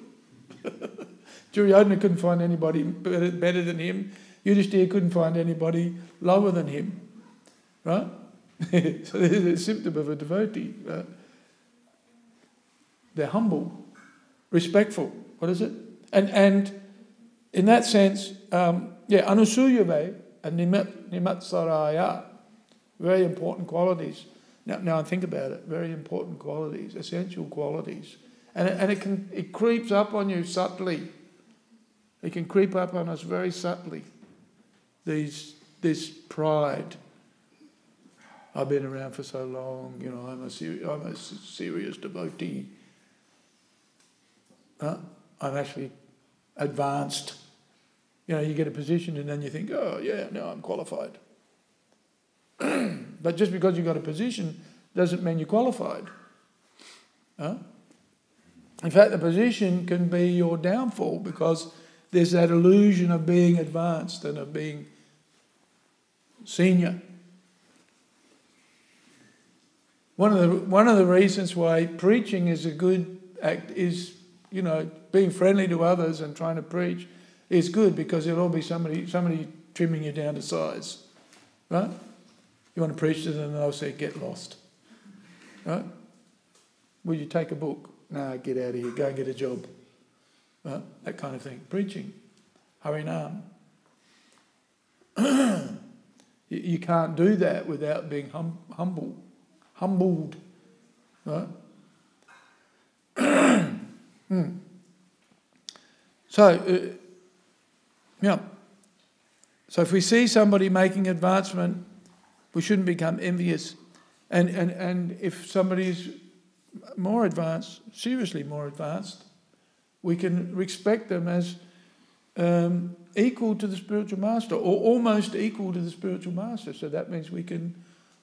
Duryodhana couldn't find anybody better than him. Yudhishthira couldn't find anybody lower than him. Right? So this is a symptom of a devotee. Right? They're humble, respectful. What is it? And in that sense, anusuyave and nimatsaraya, very important qualities. Now think about it. Very important qualities, essential qualities, and it creeps up on you subtly. It can creep up on us very subtly. This pride. I've been around for so long. I'm a serious devotee. I'm actually advanced. You get a position and then you think, oh yeah, no, I'm qualified. But just because you got a position doesn't mean you're qualified. Huh? In fact, the position can be your downfall because there's that illusion of being advanced and of being senior. One of the reasons why preaching is a good act is, being friendly to others and trying to preach is good, because there'll all be somebody trimming you down to size, right? You want to preach to them and they'll say, get lost, right? Will you take a book? No, get out of here, go and get a job, right? That kind of thing. Preaching, Harinam. You can't do that without being humbled, right? So, yeah. So if we see somebody making advancement, we shouldn't become envious. And if somebody's more advanced, seriously more advanced, we can respect them as equal to the spiritual master, or almost equal to the spiritual master. So that means we can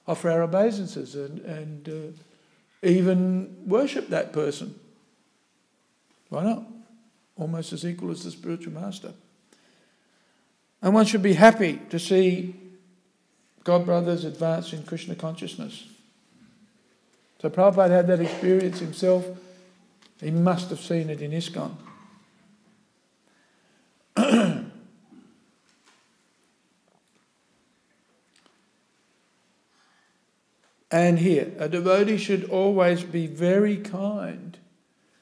offer our obeisances and even worship that person. Why not? Almost as equal as the spiritual master. And one should be happy to see God brothers advance in Krishna consciousness. So Prabhupada had that experience himself. He must have seen it in ISKCON. And here, a devotee should always be very kind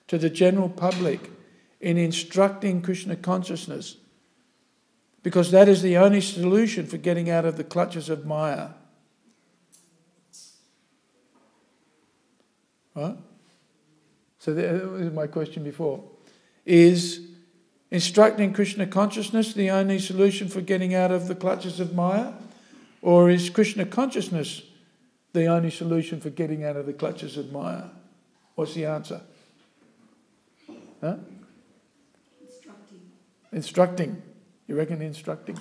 to the general public in instructing Krishna consciousness, because that is the only solution for getting out of the clutches of Maya. Right? So that was my question before. Is instructing Krishna consciousness the only solution for getting out of the clutches of Maya? Or is Krishna consciousness the only solution for getting out of the clutches of Maya? What's the answer? Huh? Instructing. You reckon instructing?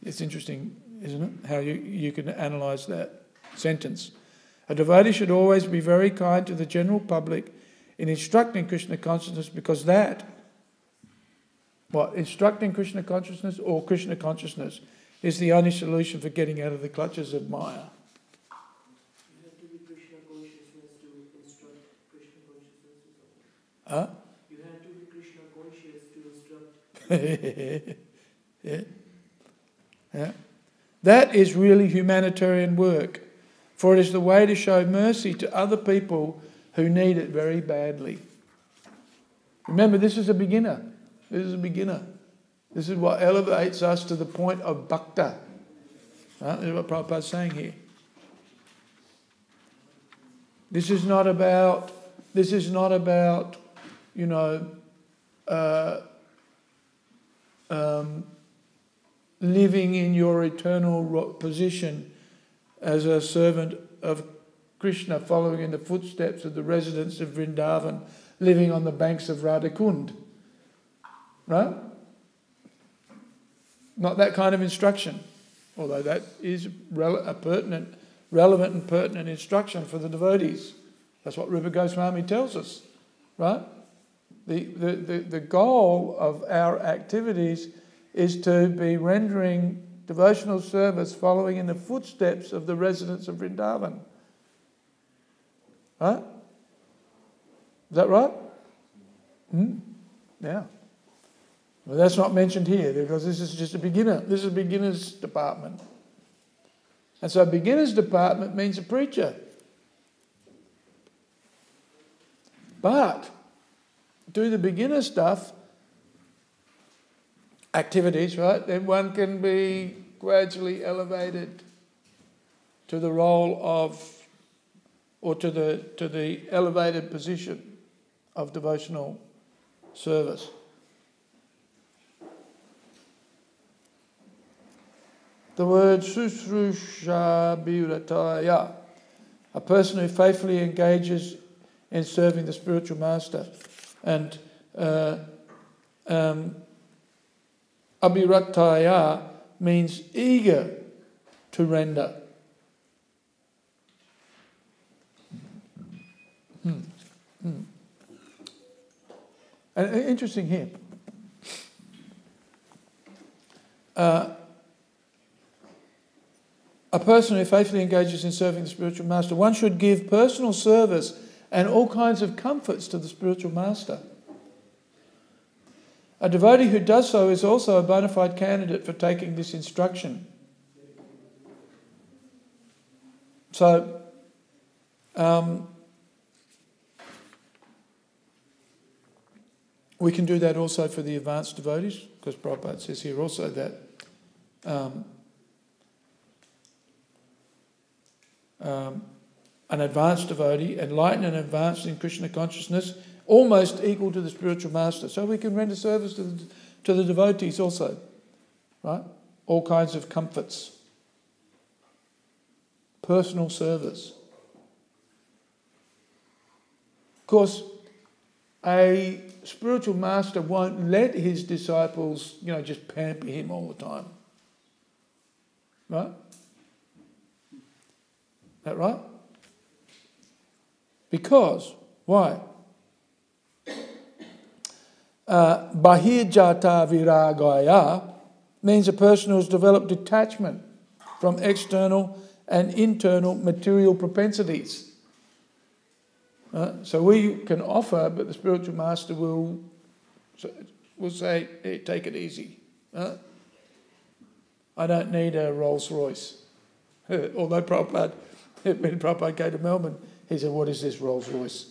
It's interesting, isn't it? How you can analyse that sentence. A devotee should always be very kind to the general public in instructing Krishna consciousness, because that, instructing Krishna consciousness or Krishna consciousness is the only solution for getting out of the clutches of Maya. You have to be Krishna consciousness to instruct Krishna consciousness. Huh? You have to be Krishna conscious to instruct. Yeah. That is really humanitarian work, for it is the way to show mercy to other people who need it very badly. Remember, this is a beginner. This is a beginner. This is what elevates us to the point of bhakta. This is what Prabhupada's saying here. This is not about, living in your eternal position as a servant of Krishna, following in the footsteps of the residents of Vrindavan, living on the banks of Radhakund. Right? Not that kind of instruction, although that is relevant and pertinent instruction for the devotees. That's what Rupa Goswami tells us, right? The goal of our activities is to be rendering devotional service following in the footsteps of the residents of Vrindavan. Right? Is that right? Yeah. Well, that's not mentioned here, because this is just a beginner. This is a beginner's department. And so a beginner's department means a preacher. But do the beginner stuff, activities, right? Then one can be gradually elevated to the role of, or to the elevated position of devotional service. The word Susrusha Bhirataya, a person who faithfully engages in serving the spiritual master. And Abhirataya means eager to render. And interesting here. A person who faithfully engages in serving the spiritual master, one should give personal service and all kinds of comforts to the spiritual master. A devotee who does so is also a bona fide candidate for taking this instruction. So, we can do that also for the advanced devotees, because Prabhupada says here also that an advanced devotee, enlightened and advanced in Krishna consciousness, almost equal to the spiritual master. So we can render service to the devotees also, right? All kinds of comforts. Personal service. Of course, a spiritual master won't let his disciples, just pamper him all the time. Right? Is that right? Because, why? Bahirjata viragaya means a person who has developed detachment from external and internal material propensities. So we can offer, but the spiritual master will say, hey, take it easy. I don't need a Rolls Royce. Although when Prabhupada came to Melbourne, he said, what is this Rolls Royce?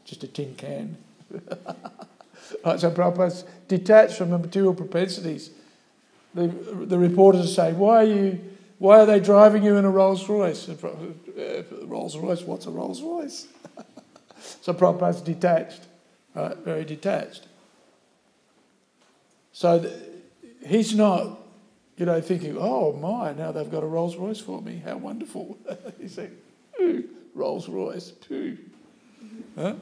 Just a tin can. Right, so Prabhupada's detached from the material propensities. The reporters say, why are they driving you in a Rolls Royce? Rolls Royce, what's a Rolls Royce? So Prabhupada's detached, right? Very detached. So he's not, thinking, oh my, now they've got a Rolls Royce for me. How wonderful. He's saying, Rolls Royce, poo. Huh?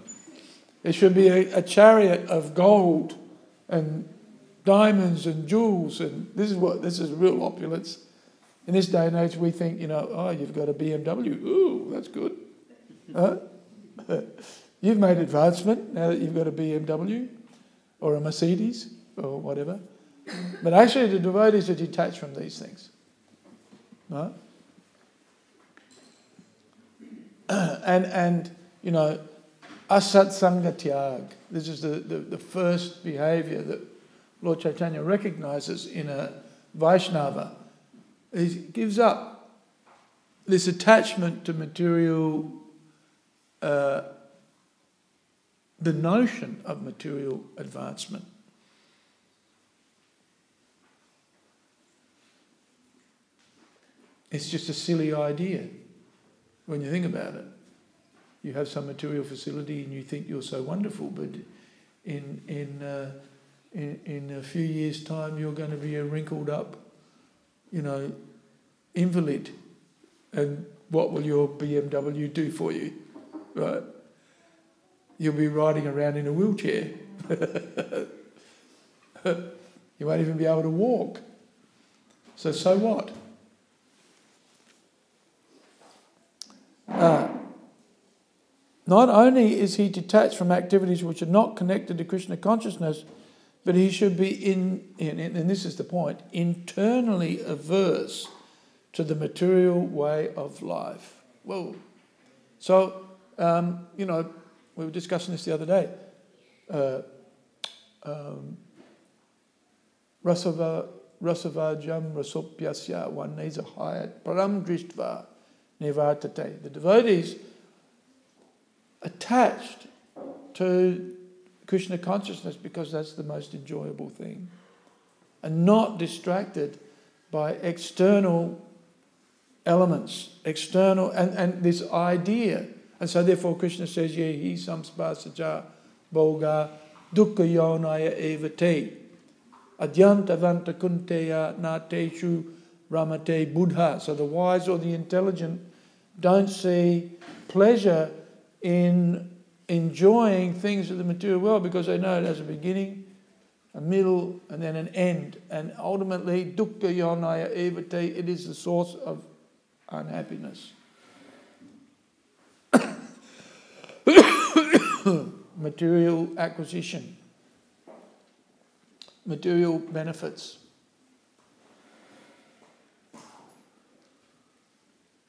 There should be a chariot of gold and diamonds and jewels, and this is real opulence. In this day and age, we think, you've got a BMW. Ooh, that's good. Huh? You've made advancement now that you've got a BMW or a Mercedes or whatever. But actually, the devotees are detached from these things. Right? And asatsanga tyag. This is the first behaviour that Lord Chaitanya recognises in a Vaishnava. He gives up this attachment to material, the notion of material advancement. It's just a silly idea when you think about it. You have some material facility and you think you're so wonderful, but in a few years' time you're going to be a wrinkled up, invalid. And what will your BMW do for you? Right? You'll be riding around in a wheelchair. You won't even be able to walk. So what? Not only is he detached from activities which are not connected to Krishna consciousness, but he should be and this is the point, internally averse to the material way of life. Whoa. So, we were discussing this the other day. Rasavajam rasopyasya, one needs a higher param drishtva nivartate. The devotees attached to Krishna consciousness because that's the most enjoyable thing, and not distracted by external elements, and this idea. And so therefore Krishna says, Yehi samspasaja bhoga dukkha yonaya evate adyantavanta kunteya nateshu ramate buddha. So the wise or the intelligent don't see pleasure in enjoying things of the material world because they know it has a beginning, a middle, and then an end. And ultimately, dukkha yonaya evate, it is the source of unhappiness. Material acquisition, material benefits.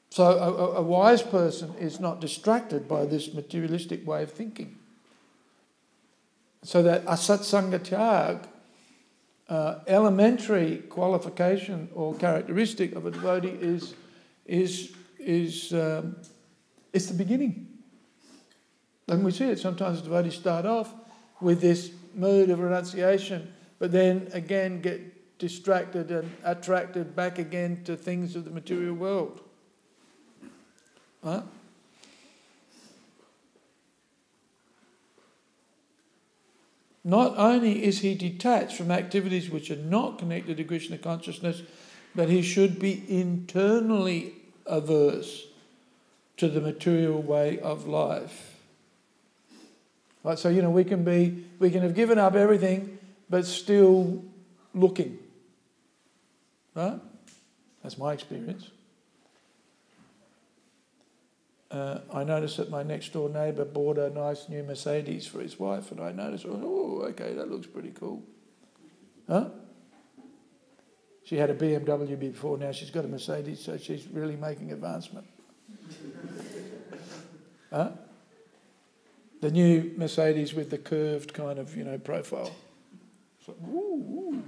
So a wise person is not distracted by this materialistic way of thinking. So that asatsanga tyag, elementary qualification or characteristic of a devotee is the beginning. And we see it sometimes devotees start off with this mood of renunciation, but then again get distracted and attracted back again to things of the material world. Right? not only is he detached from activities which are not connected to Krishna consciousness, but he should be internally averse to the material way of life. Right, so, we can have given up everything, but still looking. Right? That's my experience. I noticed that my next door neighbour bought a nice new Mercedes for his wife, and I noticed, okay, that looks pretty cool. Huh? She had a BMW before, now she's got a Mercedes, so she's really making advancement. Huh? The new Mercedes with the curved kind of, profile. It's like, ooh.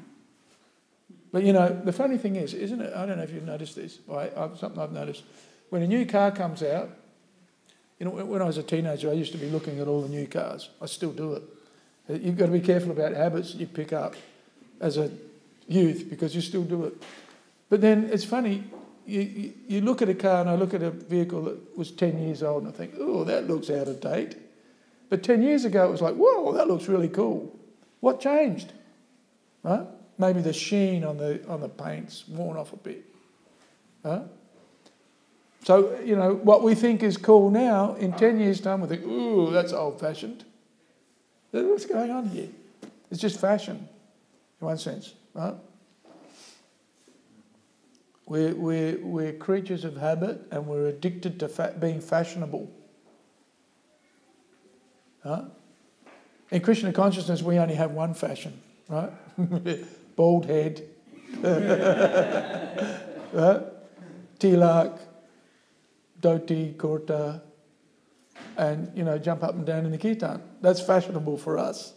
But, the funny thing is, isn't it, I don't know if you've noticed this, something I've noticed, when a new car comes out, when I was a teenager, I used to be looking at all the new cars. I still do it. You've got to be careful about habits you pick up as a youth, because you still do it. But then it's funny, you look at a car, and I look at a vehicle that was 10 years old, and I think, oh, that looks out of date. But 10 years ago, it was like, whoa, that looks really cool. What changed? Right? Maybe the sheen on the paint's worn off a bit. Huh? So, what we think is cool now, in 10 years' time, we think, ooh, that's old-fashioned. What's going on here? It's just fashion, in one sense, right? We're creatures of habit, and we're addicted to being fashionable. Huh? In Krishna consciousness, we only have one fashion, right? Bald head, right? Tilak, dhoti, kurta, and, jump up and down in the kirtan. That's fashionable for us.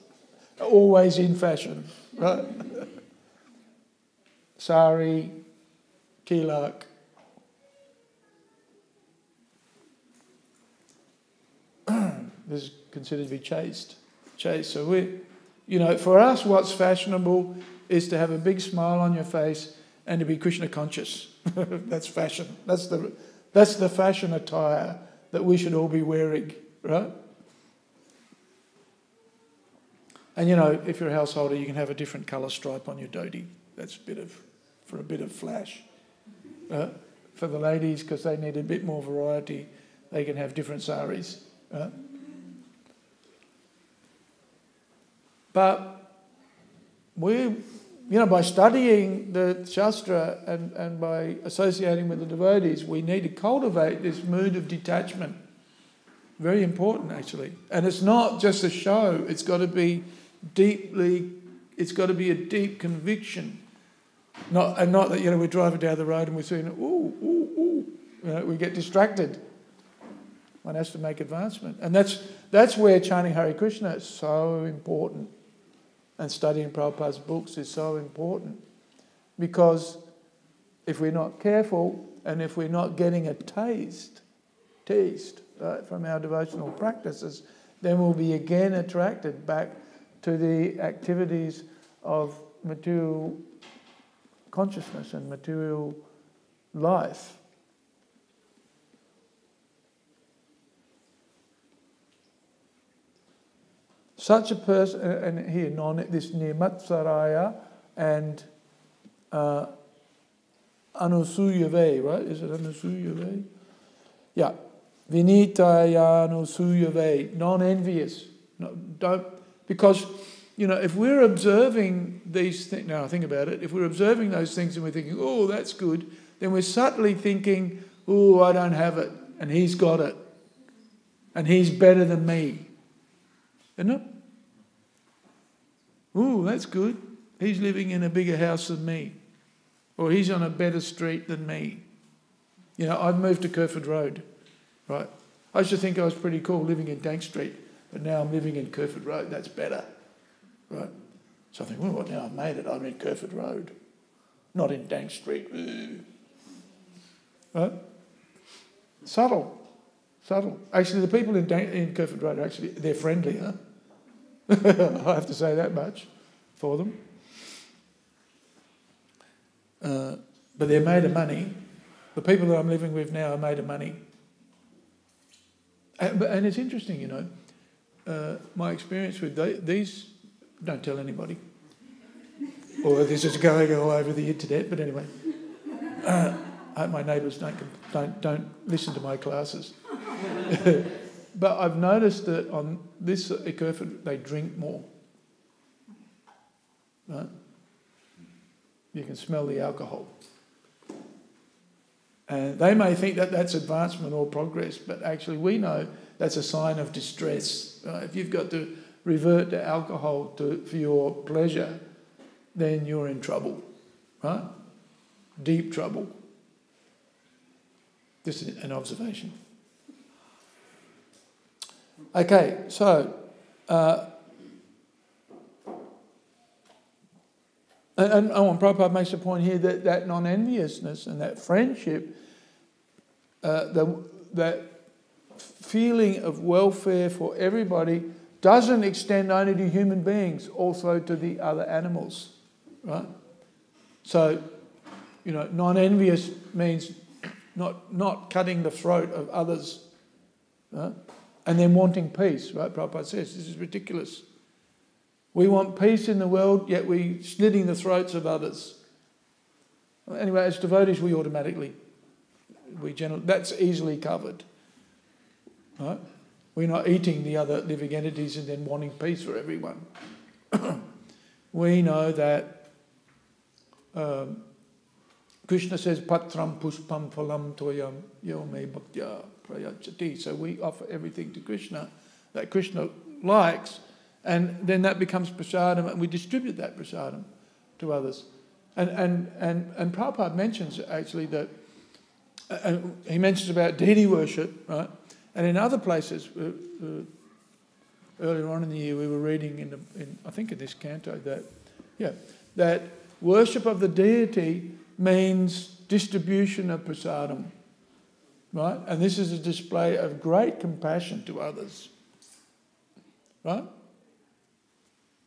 Always in fashion, right? Sari, tilak. This is considered to be chaste. So for us, what's fashionable is to have a big smile on your face and to be Krishna conscious. That's fashion. That's the fashion attire that we should all be wearing, right? And if you're a householder, you can have a different colour stripe on your dhoti. That's for a bit of flash. For the ladies, because they need a bit more variety, they can have different saris, right? But by studying the Shastra and by associating with the devotees, we need to cultivate this mood of detachment. Very important, actually. And it's not just a show. It's got to be a deep conviction. Not that, we're driving down the road and we're seeing, ooh. We get distracted. One has to make advancement. And that's where chanting Hare Krishna is so important. And studying Prabhupada's books is so important, because if we're not careful and if we're not getting a taste right, from our devotional practices, then we'll be again attracted back to the activities of material consciousness and material life. Such a person, and here, this Nirmatsaraya and Anusuyave, right? Is it Anusuyave? Yeah. Vinitaya Anusuyave, non-envious. Because, if we're observing these things, now think about it, if we're observing those things and we're thinking, oh, that's good, then we're subtly thinking, oh, I don't have it, and he's got it, and he's better than me. Isn't it? Ooh, that's good. He's living in a bigger house than me. Or he's on a better street than me. I've moved to Kerford Road, right? I used to think I was pretty cool living in Dank Street, but now I'm living in Kerford Road. That's better, right? So I think, well, now I've made it. I'm in Kerford Road, not in Dank Street. Right? Subtle. Actually, the people in Kerford Road they're friendly, huh? I have to say that much for them. But they're made of money. The people that I'm living with now are made of money. And it's interesting, my experience with these Don't tell anybody. Or this is going all over the internet, but anyway. I hope my neighbours don't listen to my classes. But I've noticed that on this Ekerford, they drink more. Right? You can smell the alcohol. And they may think that that's advancement or progress, but actually we know that's a sign of distress. Right? If you've got to revert to alcohol for your pleasure, then you're in trouble, right? Deep trouble. Just an observation. Okay, so and Prabhupada makes a point here that non-enviousness and that friendship, that feeling of welfare for everybody doesn't extend only to human beings, also to the other animals, right? So, non-envious means not cutting the throat of others, right? And then wanting peace, right? Prabhupada says, this is ridiculous. We want peace in the world, yet we're slitting the throats of others. Anyway, as devotees, that's easily covered, right? We're not eating the other living entities and then wanting peace for everyone. We know that Krishna says, Patram pushpam phalam toyam yo me bhaktya prayachati. So we offer everything to Krishna that Krishna likes, and then that becomes prasadam, and we distribute that prasadam to others. And Prabhupada mentions actually that, he mentions about deity worship, right? And in other places, earlier on in the year, we were reading I think in this canto that worship of the deity means distribution of prasadam, right? And this is a display of great compassion to others, right?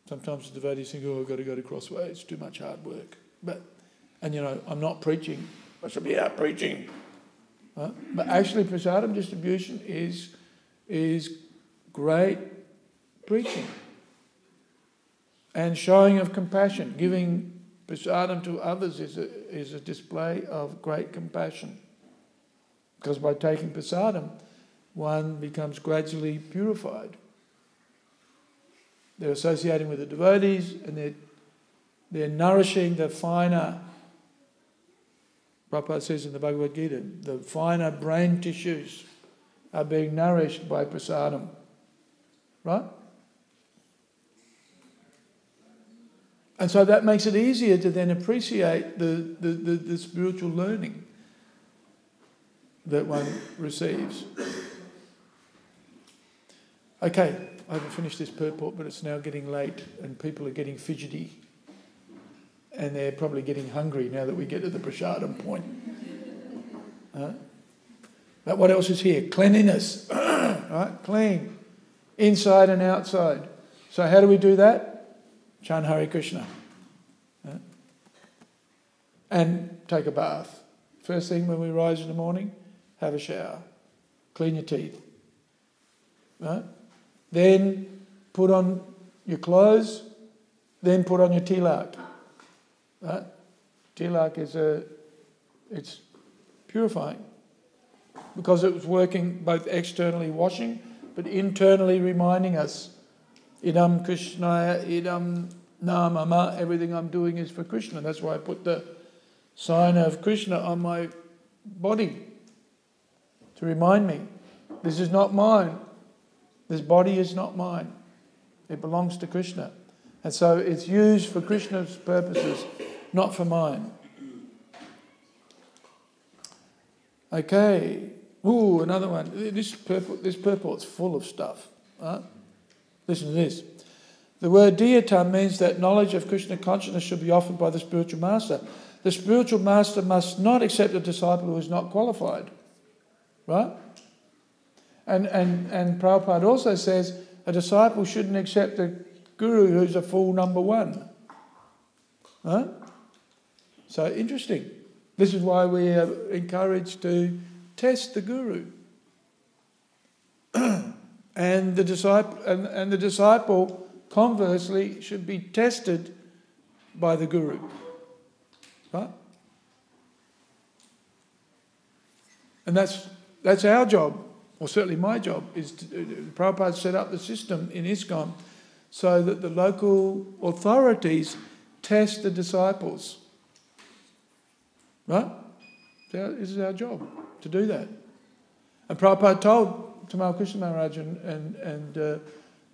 Sometimes the devotees think, I've got to go to Crossway, it's too much hard work. And I'm not preaching, I should be out preaching. Right? But actually prasadam distribution is great preaching and showing of compassion. Giving prasadam to others is a display of great compassion, because by taking prasadam one becomes gradually purified. They're associating with the devotees, and they're nourishing the finer, Prabhupada says in the Bhagavad Gita, the finer brain tissues are being nourished by prasadam. Right? And so that makes it easier to then appreciate the spiritual learning that one receives. Okay, I haven't finished this purport, but it's now getting late and people are getting fidgety. And they're probably getting hungry now that we get to the prasadam point. But what else is here? Cleanliness. Right? Clean. Inside and outside. So how do we do that? Chant Hare Krishna. And take a bath. First thing when we rise in the morning, have a shower. Clean your teeth. Right? Then put on your clothes. Then put on your tilak. Right? Tilak it's purifying, because it was working both externally washing, but internally reminding us, idam Krishnaya, idam namama, everything I'm doing is for Krishna. That's why I put the sign of Krishna on my body, to remind me, this is not mine. This body is not mine. It belongs to Krishna. And so it's used for Krishna's purposes, not for mine. Okay. Ooh, another one. This purport's full of stuff. Right? Listen to this. The word diyata means that knowledge of Krishna consciousness should be offered by the spiritual master. The spiritual master must not accept a disciple who is not qualified. Right? And Prabhupada also says a disciple shouldn't accept a guru who's a full number one. Right? So interesting. This is why we are encouraged to test the guru. And the disciple conversely, should be tested by the Guru. Right? And that's our job, or certainly my job, is to... Prabhupada set up the system in ISKCON so that the local authorities test the disciples. Right? This is our job, to do that. And Prabhupada told Tamal Krishna Maharaj and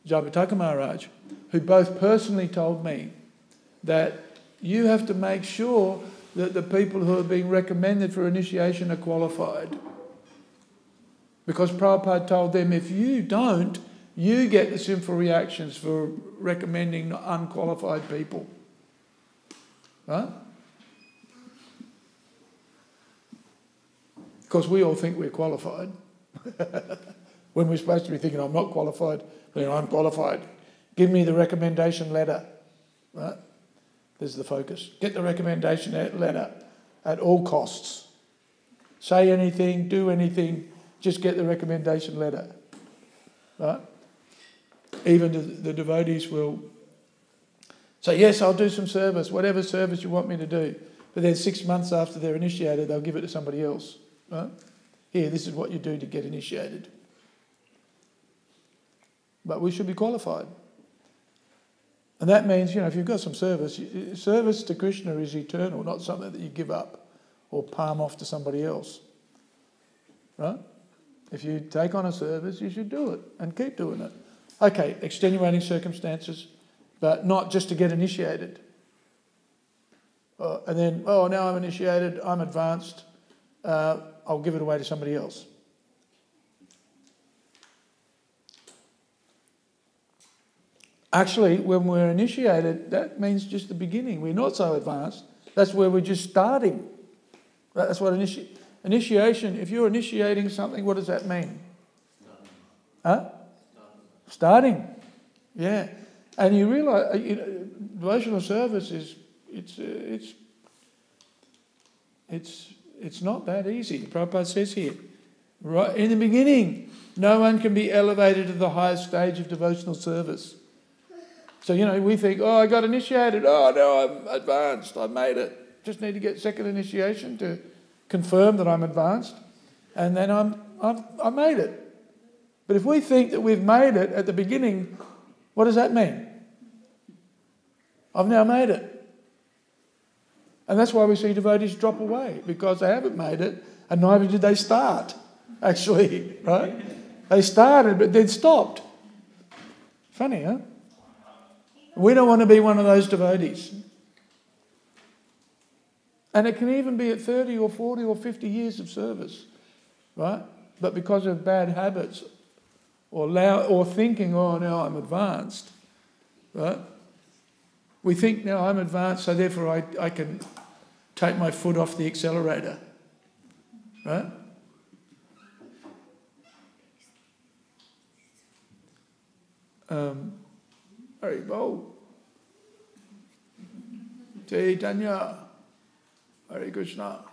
Jayapataka Maharaj, who both personally told me that you have to make sure that the people who are being recommended for initiation are qualified. Because Prabhupada told them, if you don't, you get the sinful reactions for recommending unqualified people. Right? Because we all think we're qualified. When we're supposed to be thinking, I'm not qualified, then I'm qualified. Give me the recommendation letter. Right? This is the focus. Get the recommendation letter at all costs. Say anything, do anything, just get the recommendation letter. Right? Even the devotees will say, yes, I'll do some service, whatever service you want me to do. But then 6 months after they're initiated, they'll give it to somebody else. Right? Here, this is what you do to get initiated. But we should be qualified. And that means, if you've got some service to Krishna is eternal, not something that you give up or palm off to somebody else. Right? If you take on a service, you should do it and keep doing it. Okay, extenuating circumstances, but not just to get initiated. And then, now I'm initiated, I'm advanced, I'll give it away to somebody else. Actually, when we're initiated, that means just the beginning. We're not so advanced. That's where we're just starting. That's what initiation, if you're initiating something, what does that mean? Starting. Yeah. And you realise, devotional service is, it's not that easy. Prabhupada says here, right in the beginning, no one can be elevated to the highest stage of devotional service. So, we think, I got initiated. Oh, no, I'm advanced. I made it. Just need to get second initiation to confirm that I'm advanced. And then I made it. But if we think that we've made it at the beginning, what does that mean? I've now made it. And that's why we see devotees drop away, because they haven't made it, and neither did they start, actually, right? They started, but then stopped. Funny, huh? We don't want to be one of those devotees. And it can even be at 30 or 40 or 50 years of service, right? But because of bad habits or thinking, now I'm advanced, right? We think now I'm advanced, so therefore I can take my foot off the accelerator, right? Hare Bol. Chaitanya. Hare Krishna.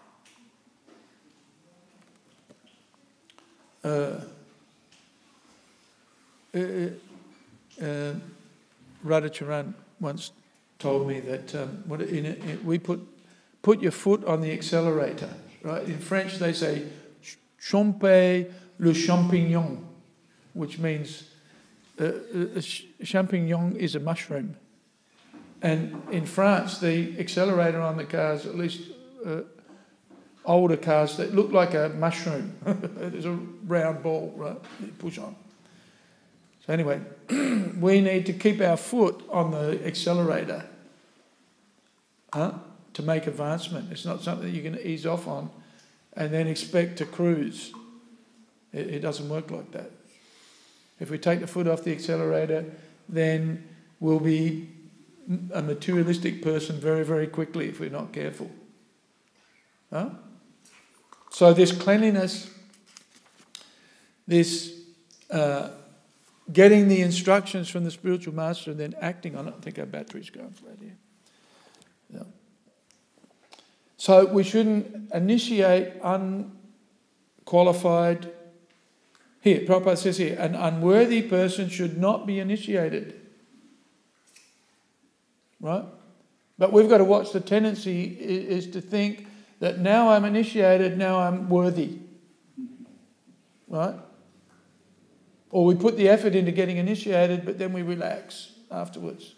Radhacharan once told me that we put your foot on the accelerator, right? In French they say "champer le champignon," which means a champignon is a mushroom. And in France, the accelerator on the cars, at least older cars, that look like a mushroom. It's a round ball, right? You push on. So anyway, we need to keep our foot on the accelerator to make advancement. It's not something you can ease off on and then expect to cruise. It doesn't work like that. If we take the foot off the accelerator, then we'll be a materialistic person very, very quickly if we're not careful. So this cleanliness, this getting the instructions from the spiritual master and then acting on it. I think our battery's going flat here. Yeah. So we shouldn't initiate unqualified. Here, Prabhupada says here, an unworthy person should not be initiated. right? But we've got to watch the tendency is to think that now I'm initiated, now I'm worthy, right? Or we put the effort into getting initiated, but then we relax afterwards.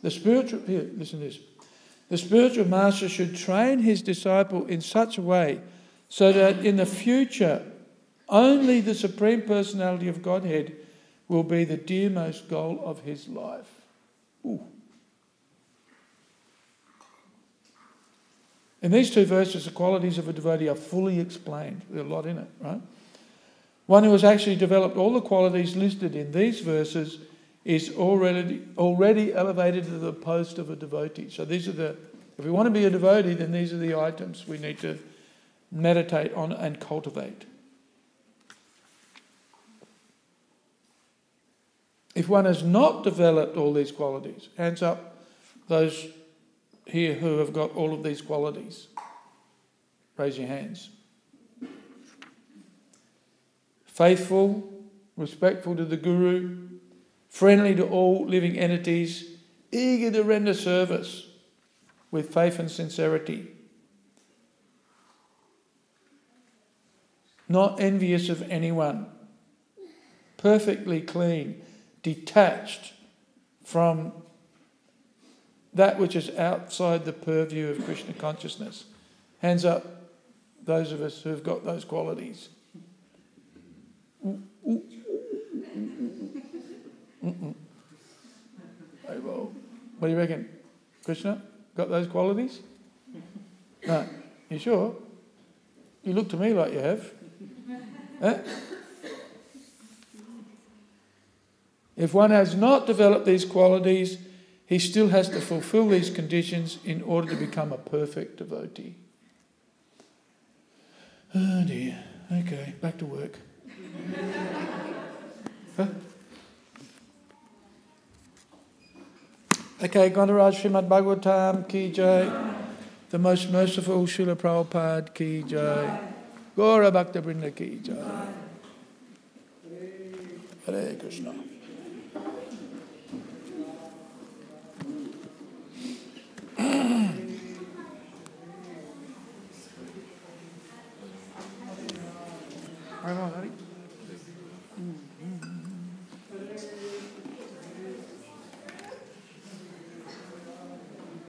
Listen to this. The spiritual master should train his disciple in such a way so that in the future only the Supreme Personality of Godhead will be the dearmost goal of his life. Ooh. In these two verses, the qualities of a devotee are fully explained. There's a lot in it, right? One who has actually developed all the qualities listed in these verses is already elevated to the post of a devotee. So these are if we want to be a devotee, then these are the items we need to meditate on and cultivate. If one has not developed all these qualities, hands up those here who have got all of these qualities. Raise your hands. Faithful, respectful to the Guru, friendly to all living entities, eager to render service with faith and sincerity, not envious of anyone, perfectly clean, detached from that which is outside the purview of Krishna consciousness. Hands up, those of us who have got those qualities. Hey, well, what do you reckon? Krishna, got those qualities? No. You sure? You look to me like you have. Eh? If one has not developed these qualities, he still has to fulfill these conditions in order to become a perfect devotee. Oh dear. Okay, back to work. Huh? Okay, Gandharaj Śrīmad Bhāgavatam ki jai. The most merciful Srila Prabhupada ki jai. Gaura Bhakta Vrinda ki jai. Hare Krishna. Hare Krishna.